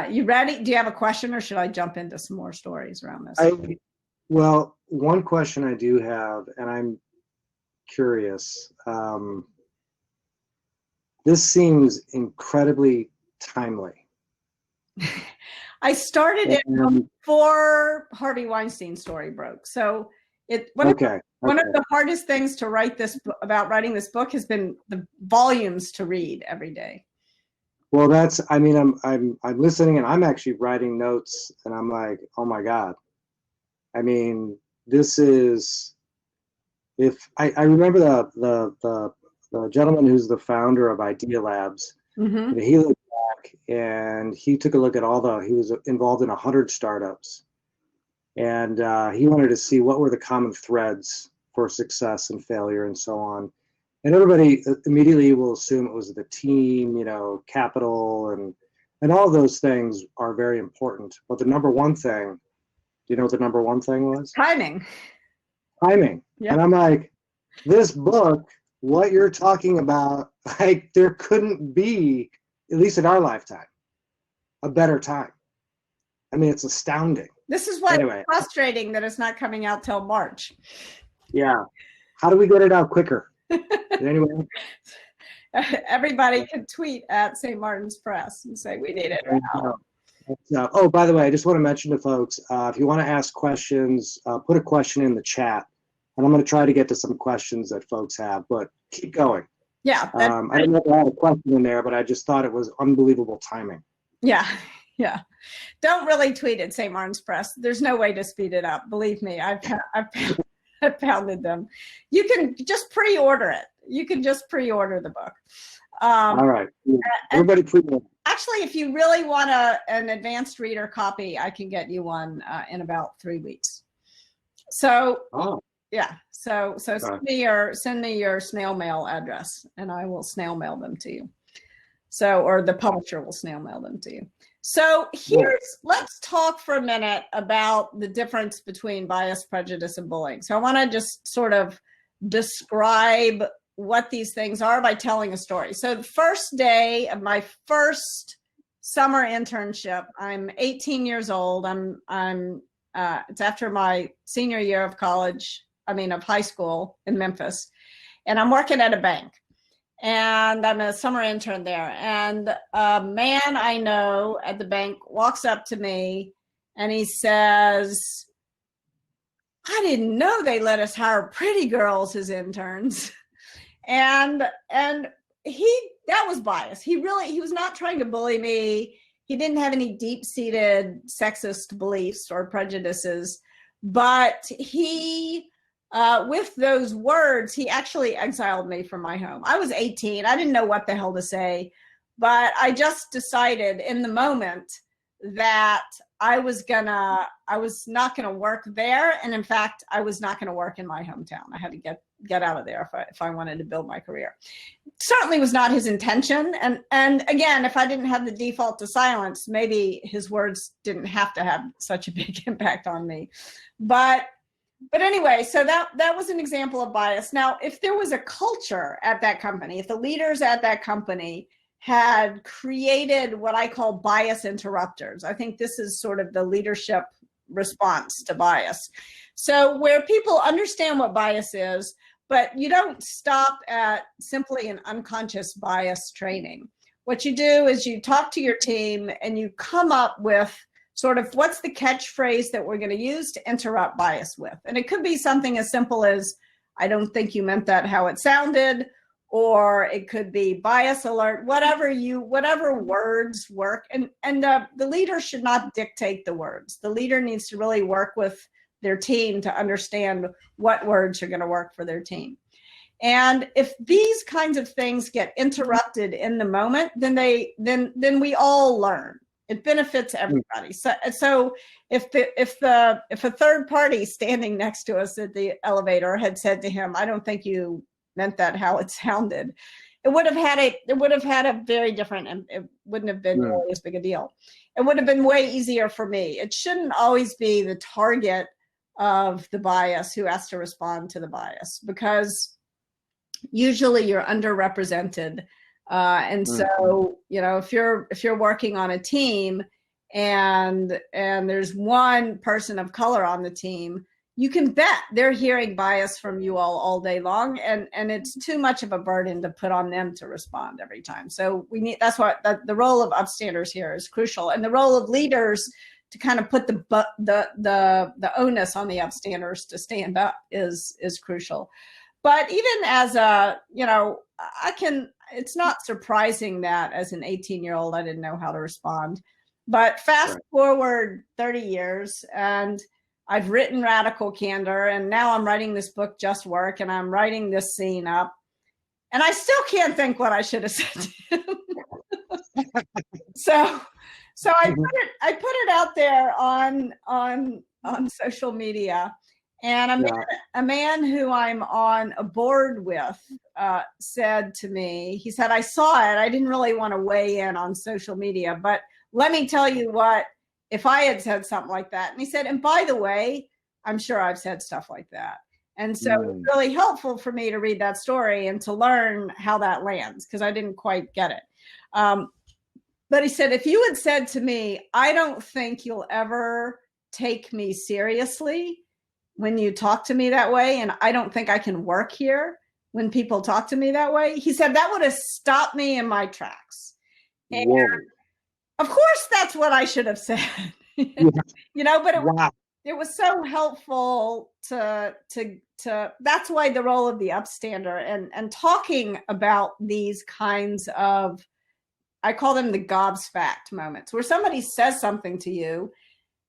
You ready? Do you have a question, or should I jump into some more stories around this? Well, one question I do have, and I'm curious. This seems incredibly timely. I started it before Harvey Weinstein's story broke. So One Okay. of the hardest things to write about writing this book has been the volumes to read every day. Well, I'm listening and I'm actually writing notes and I'm like, oh my God. I mean, this is, I remember the gentleman who's the founder of Idea Labs. Mm-hmm. He looked back and he took a look at he was involved in 100 startups. And he wanted to see what were the common threads for success and failure and so on. And everybody immediately will assume it was the team, capital, and all those things are very important. But the number one thing, do you know what the number one thing was? Timing. Yeah. And I'm like, this book, what you're talking about, like there couldn't be, at least in our lifetime, a better time. I mean, it's astounding. This is why it's frustrating that it's not coming out till March. Yeah. How do we get it out quicker? Anyway. Everybody can tweet at St. Martin's Press and say, we need it now. Oh, by the way, I just want to mention to folks, if you want to ask questions, put a question in the chat. And I'm going to try to get to some questions that folks have, but keep going. Yeah. I didn't know if I had a question in there, but I just thought it was unbelievable timing. Yeah. Yeah. Don't really tweet at St. Martin's Press. There's no way to speed it up. Believe me, I've pounded them. You can just pre-order it. You can just pre-order the book. All right. Everybody pre-order. Actually, if you really want an advanced reader copy, I can get you one in about 3 weeks. So, yeah. So send me your snail mail address, and I will snail mail them to you. Or the publisher will snail mail them to you. So let's talk for a minute about the difference between bias, prejudice, and bullying. So I want to just sort of describe what these things are by telling a story. So the first day of my first summer internship, I'm 18 years old. It's after my senior year of of high school in Memphis, and I'm working at a bank. And I'm a summer intern there. And a man I know at the bank walks up to me and he says, I didn't know they let us hire pretty girls as interns. And that was bias. He was not trying to bully me. He didn't have any deep-seated sexist beliefs or prejudices, but with those words, he actually exiled me from my home. I was 18. I didn't know what the hell to say, but I just decided in the moment that I was not gonna work there, and in fact, I was not gonna work in my hometown. I had to get out of there if I wanted to build my career. Certainly was not his intention, and again, if I didn't have the default to silence, maybe his words didn't have to have such a big impact on me, But anyway, so that was an example of bias. Now, if there was a culture at that company, if the leaders at that company had created what I call bias interrupters, I think this is sort of the leadership response to bias. So where people understand what bias is, but you don't stop at simply an unconscious bias training. What you do is you talk to your team and you come up with sort of what's the catchphrase that we're going to use to interrupt bias with. And it could be something as simple as, I don't think you meant that how it sounded, or it could be bias alert, whatever words work. And the leader should not dictate the words. The leader needs to really work with their team to understand what words are going to work for their team. And if these kinds of things get interrupted in the moment, then we all learn. It benefits everybody. So if a third party standing next to us at the elevator had said to him, I don't think you meant that how it sounded, it would have had a very different, and it wouldn't have been really as big a deal. It would have been way easier for me. It shouldn't always be the target of the bias who has to respond to the bias, because usually you're underrepresented. And so, if you're working on a team and there's one person of color on the team, you can bet they're hearing bias from you all day long, and it's too much of a burden to put on them to respond every time. So that's what the role of upstanders here is crucial, and the role of leaders to kind of put the onus on the upstanders to stand up is crucial. But even as a, it's not surprising that as an 18-year-old, I didn't know how to respond. But fast forward 30 years, and I've written Radical Candor, and now I'm writing this book, Just Work, and I'm writing this scene up. And I still can't think what I should have said to him. So I put it out there on social media, and a man who I'm on a board with said to me, he said, I saw it. I didn't really want to weigh in on social media, but let me tell you what, if I had said something like that. And he said, and by the way, I'm sure I've said stuff like that. And so it's really helpful for me to read that story and to learn how that lands, because I didn't quite get it. But he said, if you had said to me, I don't think you'll ever take me seriously when you talk to me that way, and I don't think I can work here when people talk to me that way, he said, that would have stopped me in my tracks. And of course, that's what I should have said, but it was so helpful to that's why the role of the upstander and talking about these kinds of, I call them the gobsmacked moments, where somebody says something to you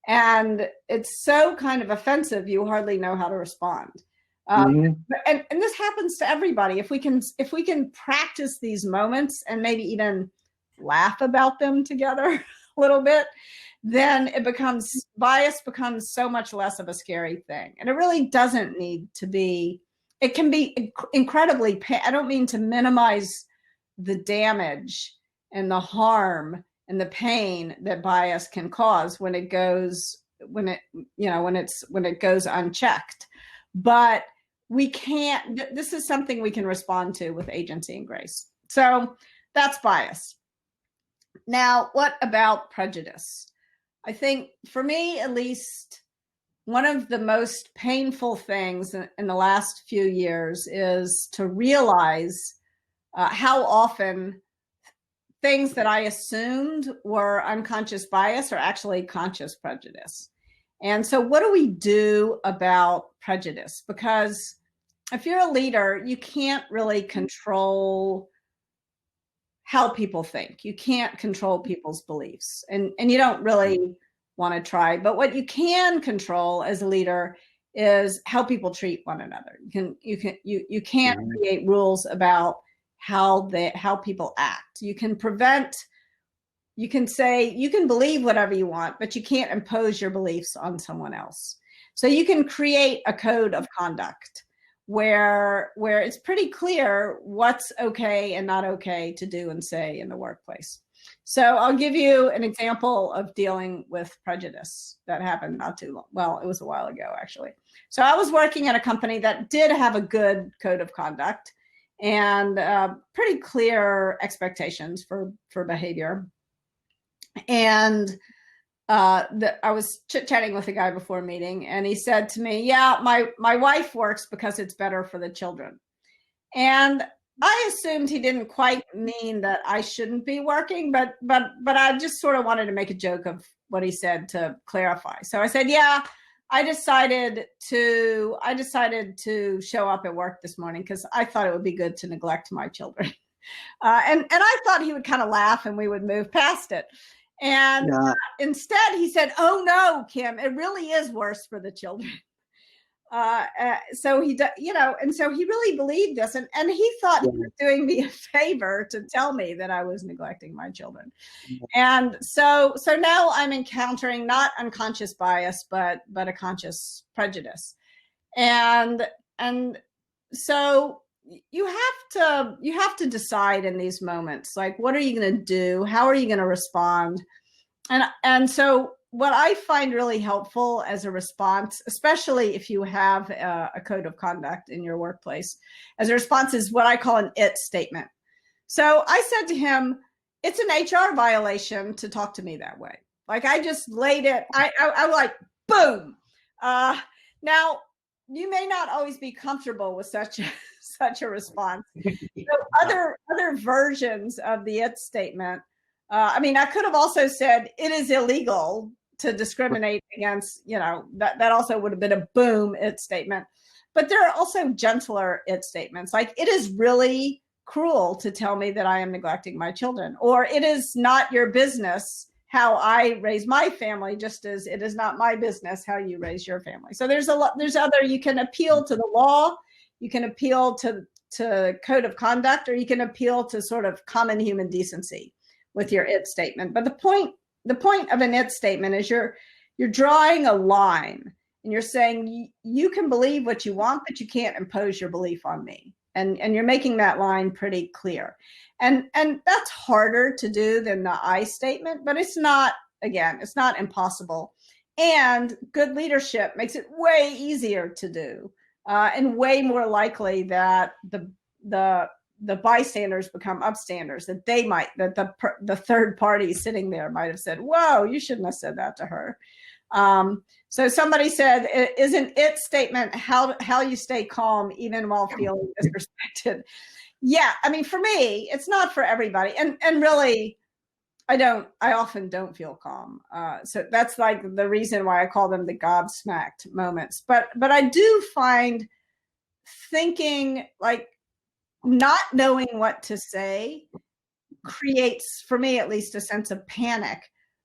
and it's so kind of offensive, you hardly know how to respond. And this happens to everybody. If we can practice these moments and maybe even laugh about them together a little bit, then bias becomes so much less of a scary thing. And it really doesn't need to be, it can be incredibly, I don't mean to minimize the damage and the harm and the pain that bias can cause when it goes unchecked. But we can't, this is something we can respond to with agency and grace. So that's bias. Now, what about prejudice? I think for me, at least, one of the most painful things in the last few years is to realize how often things that I assumed were unconscious bias are actually conscious prejudice. And so what do we do about prejudice? Because if you're a leader, you can't really control how people think. You can't control people's beliefs, and you don't really want to try. But what you can control as a leader is how people treat one another. You can't create rules about how people act. You can say, you can believe whatever you want, but you can't impose your beliefs on someone else. So you can create a code of conduct where it's pretty clear what's okay and not okay to do and say in the workplace. So I'll give you an example of dealing with prejudice that happened not too long. Well, it was a while ago, actually. So I was working at a company that did have a good code of conduct and pretty clear expectations for behavior. And I was chit-chatting with a guy before a meeting, and he said to me, yeah, my wife works because it's better for the children. And I assumed he didn't quite mean that I shouldn't be working, but I just sort of wanted to make a joke of what he said to clarify. So I said, yeah, I decided to show up at work this morning because I thought it would be good to neglect my children. And I thought he would kind of laugh and we would move past it. And instead he said, oh no, Kim, it really is worse for the children. So he, and so he really believed this, and he thought he was doing me a favor to tell me that I was neglecting my children. And so now I'm encountering not unconscious bias, but a conscious prejudice. And so you have to decide in these moments, like, what are you going to do? How are you going to respond? And so what I find really helpful as a response, especially if you have a code of conduct in your workplace, as a response is what I call an it statement. So I said to him, it's an HR violation to talk to me that way. Like, I just laid it, I like, boom. Now, you may not always be comfortable with such a response. So other versions of the it statement, I mean, I could have also said it is illegal to discriminate against, that also would have been a boom it statement. But there are also gentler it statements, like it is really cruel to tell me that I am neglecting my children, or it is not your business how I raise my family, just as it is not my business how you raise your family. So there's you can appeal to the law, you can appeal to code of conduct, or you can appeal to sort of common human decency with your it statement. But the point of an it statement is you're drawing a line and you're saying you can believe what you want, but you can't impose your belief on me. And you're making that line pretty clear. And that's harder to do than the I statement, but it's not impossible. And good leadership makes it way easier to do, and way more likely that the bystanders become upstanders, that the third party sitting there might have said, whoa, you shouldn't have said that to her. So somebody said, is an it statement how you stay calm even while feeling disrespected? Yeah, I mean, for me, it's not for everybody. And really, I often don't feel calm. So that's like the reason why I call them the gobsmacked moments. But I do find thinking, like, not knowing what to say creates, for me at least, a sense of panic,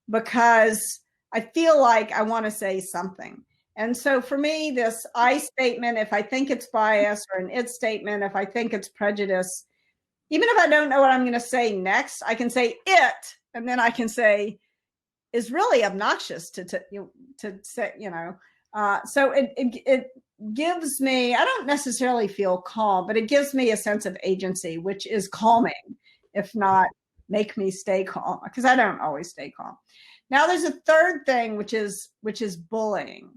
because I feel like I want to say something. And so for me, this I statement, if I think it's bias, or an it statement, if I think it's prejudice, even if I don't know what I'm going to say next, I can say it, and then I can say is really obnoxious to say, so it gives me, I don't necessarily feel calm, but it gives me a sense of agency, which is calming, if not make me stay calm, because I don't always stay calm. Now there's a third thing, which is bullying,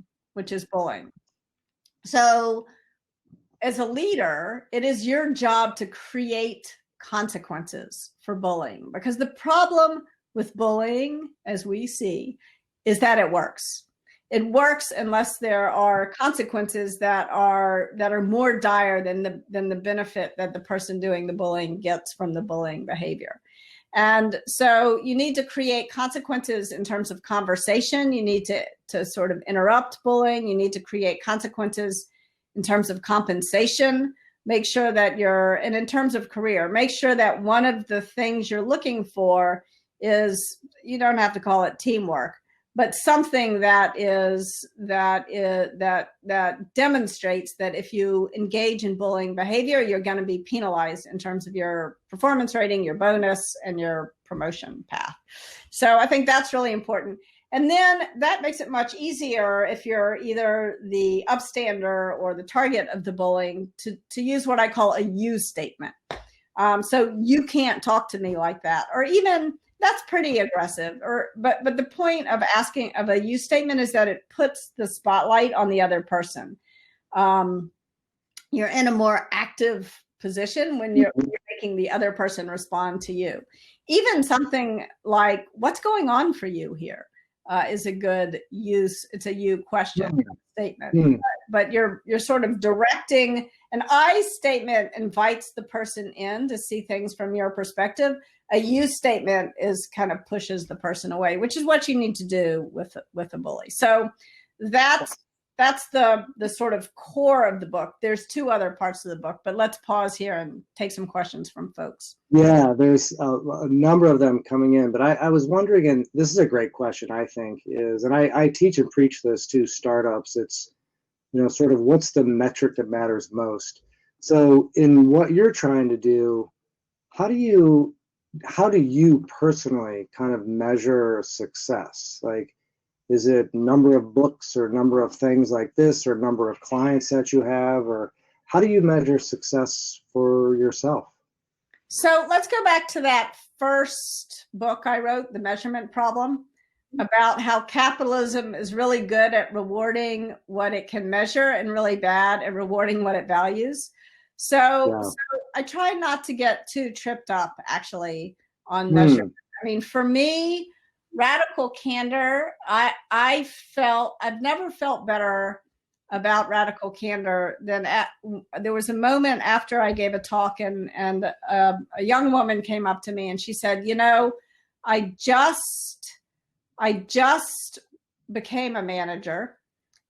So as a leader, it is your job to create consequences for bullying, because the problem with bullying, as we see, is that it works. It works unless there are consequences that are more dire than the benefit that the person doing the bullying gets from the bullying behavior. And so you need to create consequences in terms of conversation. You need to sort of interrupt bullying. You need to create consequences in terms of compensation. Make sure that and in terms of career, make sure that one of the things you're looking for is, you don't have to call it teamwork, but something that demonstrates that if you engage in bullying behavior, you're going to be penalized in terms of your performance rating, your bonus, and your promotion path. So I think that's really important. And then that makes it much easier if you're either the upstander or the target of the bullying to use what I call a you statement. So you can't talk to me like that, or even that's pretty aggressive. But the point of asking of a you statement is that it puts the spotlight on the other person. You're in a more active position when you're making the other person respond to you. Even something like, what's going on for you here, is a good use. It's a you question statement, but you're sort of directing. An I statement invites the person in to see things from your perspective. A you statement is kind of pushes the person away, which is what you need to do with a bully. So that's the sort of core of the book. There's two other parts of the book, but let's pause here and take some questions from folks. Yeah, there's a number of them coming in, but I was wondering, and this is a great question, I think, and I teach and preach this to startups. It's, sort of what's the metric that matters most? So in what you're trying to do, how do you personally kind of measure success? Like, is it number of books or number of things like this or number of clients that you have, or how do you measure success for yourself? So let's go back to that first book I wrote, The Measurement Problem, about how capitalism is really good at rewarding what it can measure and really bad at rewarding what it values. So I try not to get too tripped up, actually, on measurement. I mean, for me, radical candor, I've never felt better about radical candor than there was a moment after I gave a talk and a young woman came up to me and she said, I just became a manager.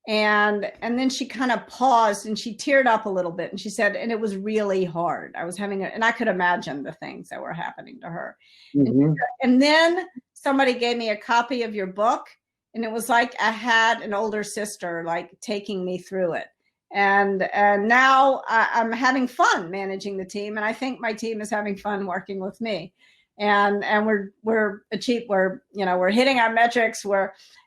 And then she kind of paused and she teared up a little bit and she said, and it was really hard. And I could imagine the things that were happening to her. Mhm. And then somebody gave me a copy of your book, and it was like I had an older sister like taking me through it. And now I'm having fun managing the team, and I think my team is having fun working with me. And we're hitting our metrics.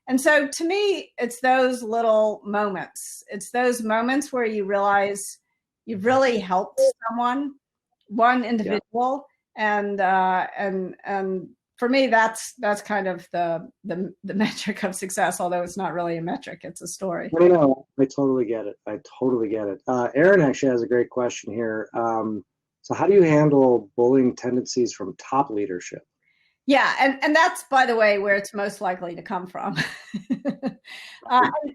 And so to me, it's those little moments. It's those moments where you realize you've really helped one individual, and for me, that's kind of the metric of success. Although it's not really a metric, it's a story. I know. I totally get it. Aaron actually has a great question here. So how do you handle bullying tendencies from top leadership? Yeah, and that's, by the way, where it's most likely to come from.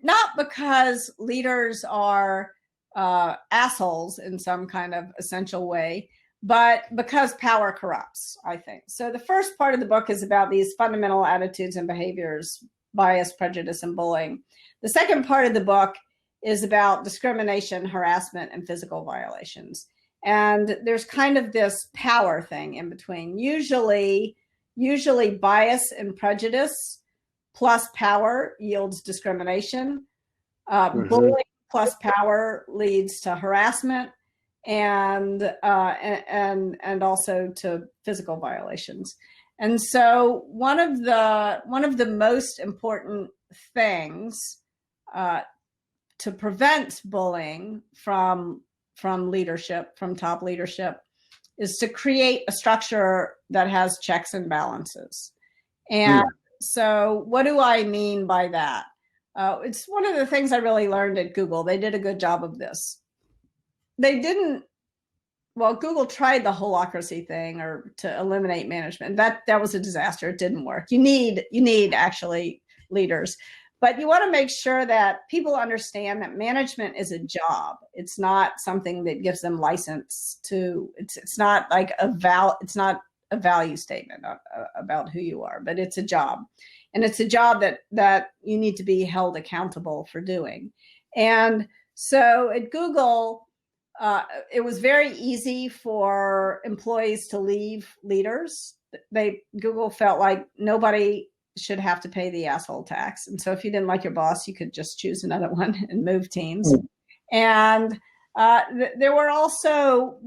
Not because leaders are assholes in some kind of essential way, but because power corrupts, I think. So the first part of the book is about these fundamental attitudes and behaviors, bias, prejudice, and bullying. The second part of the book is about discrimination, harassment, and physical violations. And there's kind of this power thing in between. Usually bias and prejudice plus power yields discrimination. Bullying plus power leads to harassment and also to physical violations. And so one of the most important things to prevent bullying from leadership, from top leadership, is to create a structure that has checks and balances. And so what do I mean by that? It's one of the things I really learned at Google. They did a good job of this. Google tried the holacracy thing, or to eliminate management. That was a disaster. It didn't work. You need actually leaders. But you want to make sure that people understand that management is a job. It's not something that gives them license to. It's not like it's not a value statement about who you are, but it's a job, and it's a job that you need to be held accountable for doing. And so at Google, it was very easy for employees to leave leaders. Google felt like nobody should have to pay the asshole tax. And so if you didn't like your boss, you could just choose another one and move teams. And there were also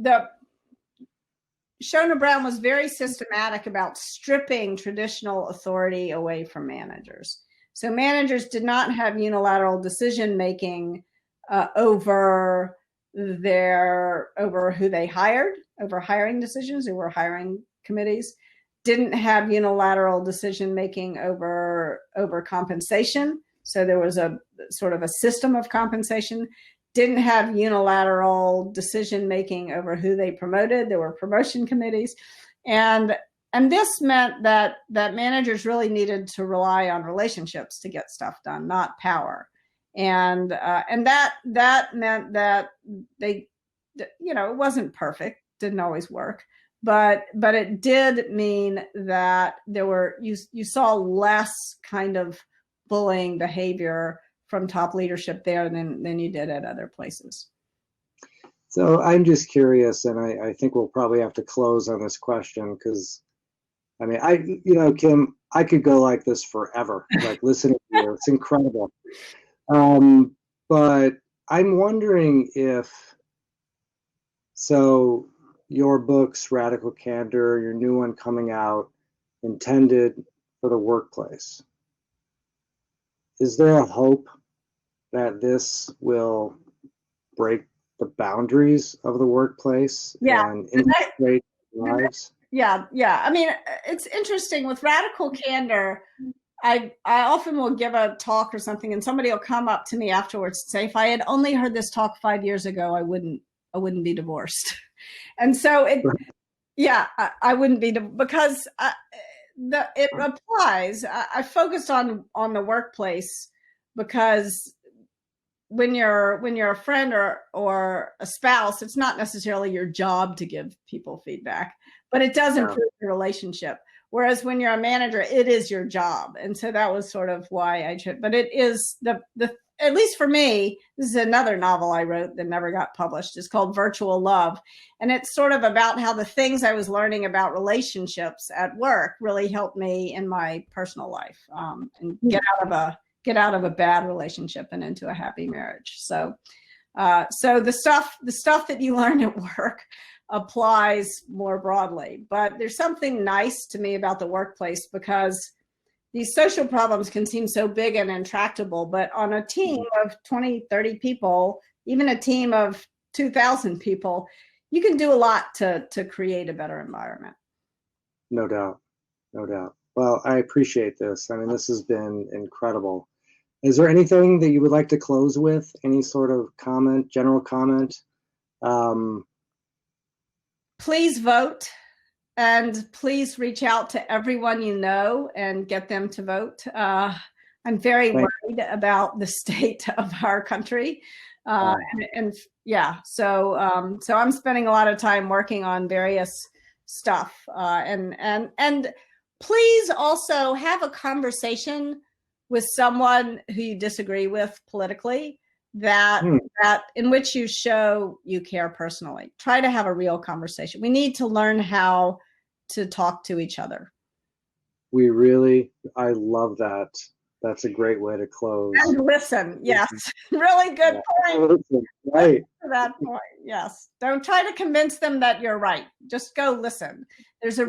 Shona Brown was very systematic about stripping traditional authority away from managers. So managers did not have unilateral decision-making over who they hired, over hiring decisions. There were hiring committees. Didn't have unilateral decision-making over compensation. So there was a sort of a system of compensation. Didn't have unilateral decision-making over who they promoted. There were promotion committees. And this meant that managers really needed to rely on relationships to get stuff done, not power. And that meant that they, it wasn't perfect, didn't always work. But it did mean that you saw less kind of bullying behavior from top leadership there than you did at other places. So I'm just curious, and I think we'll probably have to close on this question, because Kim, I could go like this forever, like listening to you. It's incredible. But I'm wondering your books, Radical Candor, your new one coming out, intended for the workplace. Is there a hope that this will break the boundaries of the workplace and integrate lives? Yeah. I mean, it's interesting with Radical Candor. I often will give a talk or something, and somebody will come up to me afterwards and say, if I had only heard this talk 5 years ago, I wouldn't be divorced. And so I wouldn't be, because it applies. I focused on the workplace because when you're a friend or a spouse, it's not necessarily your job to give people feedback, but it does improve the relationship. Whereas when you're a manager, it is your job. And so that was sort of why I chose, but it is the at least for me, this is another novel I wrote that never got published. It's called Virtual Love. And it's sort of about how the things I was learning about relationships at work really helped me in my personal life, and get out of a bad relationship and into a happy marriage. So the stuff that you learn at work applies more broadly. But there's something nice to me about the workplace, because these social problems can seem so big and intractable, but on a team of 20, 30 people, even a team of 2,000 people, you can do a lot to create a better environment. No doubt. No doubt. Well, I appreciate this. I mean, this has been incredible. Is there anything that you would like to close with? Any sort of comment, general comment? Please vote. And please reach out to everyone you know and get them to vote. I'm very worried about the state of our country. So I'm spending a lot of time working on various stuff. And please also have a conversation with someone who you disagree with politically, that in which you show you care personally. Try to have a real conversation. We need to learn how to talk to each other. I love that. That's a great way to close. And listen, yes. Really good point. Right. To that point, yes. Don't try to convince them that you're right. Just go listen. There's a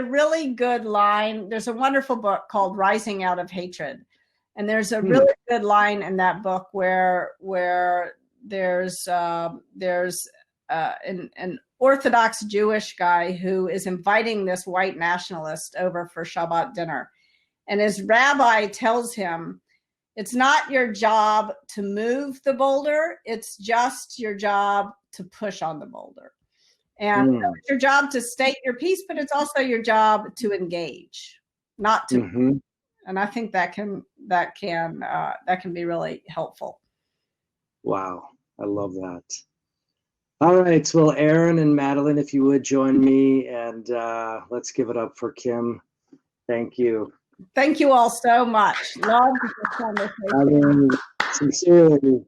really good line. There's a wonderful book called Rising Out of Hatred. And there's a really good line in that book where there's an Orthodox Jewish guy who is inviting this white nationalist over for Shabbat dinner. And his rabbi tells him, it's not your job to move the boulder, it's just your job to push on the boulder. And it's your job to state your piece, but it's also your job to engage, not to. And I think that can be really helpful. Wow, I love that. All right, well, Aaron and Madeline, if you would join me, and let's give it up for Kim. Thank you. Thank you all so much. Love this conversation. I mean, sincerely,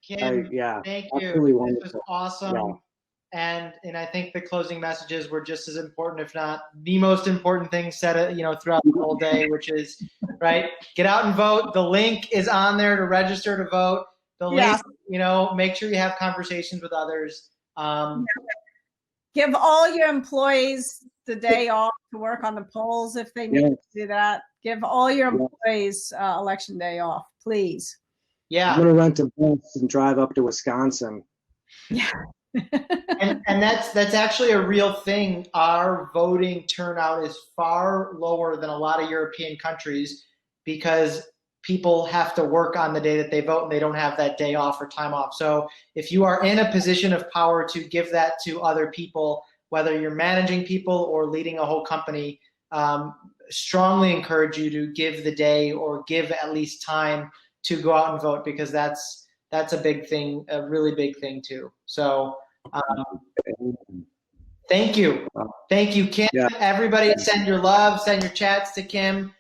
Kim, thank you. This was awesome. Yeah. And I think the closing messages were just as important, if not the most important thing said, throughout the whole day, which is, right, get out and vote. The link is on there to register to vote. The link, make sure you have conversations with others. Give all your employees the day off to work on the polls if they need to do that. Give all your employees election day off, please. Yeah. I'm going to rent a bus and drive up to Wisconsin. Yeah. and that's actually a real thing. Our voting turnout is far lower than a lot of European countries because people have to work on the day that they vote and they don't have that day off or time off. So if you are in a position of power to give that to other people, whether you're managing people or leading a whole company, strongly encourage you to give the day or give at least time to go out and vote, because that's a big thing, a really big thing too. So thank you. Thank you, Kim. Yeah. Everybody send your love, send your chats to Kim.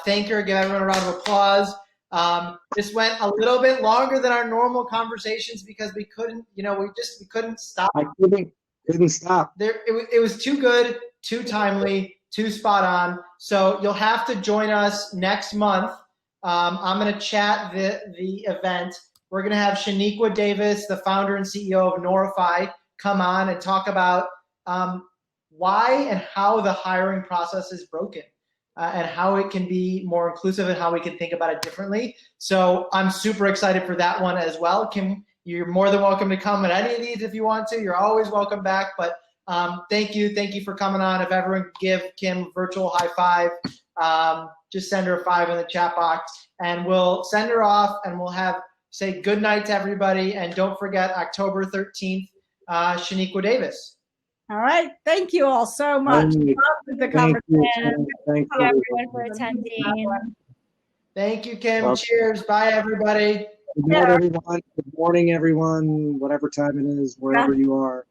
Thank her. Give everyone a round of applause. This went a little bit longer than our normal conversations because we couldn't, we couldn't stop. I couldn't stop. It was too good, too timely, too spot on. So you'll have to join us next month. I'm going to chat the event. We're going to have Shaniqua Davis, the founder and CEO of Norify, come on and talk about why and how the hiring process is broken. And how it can be more inclusive and how we can think about it differently. So I'm super excited for that one as well. Kim, you're more than welcome to come at any of these if you want to. You're always welcome back. But thank you for coming on. If everyone could give Kim a virtual high five, just send her a 5 in the chat box, and we'll send her off, and we'll say good night to everybody. And don't forget October 13th, Shaniqua Davis. All right. Thank you all so much. Love the conversation. Thank you everyone for attending. Thank you, Kim. Cheers. Bye, everybody. Good night, everyone. Good morning, everyone. Whatever time it is, wherever you are.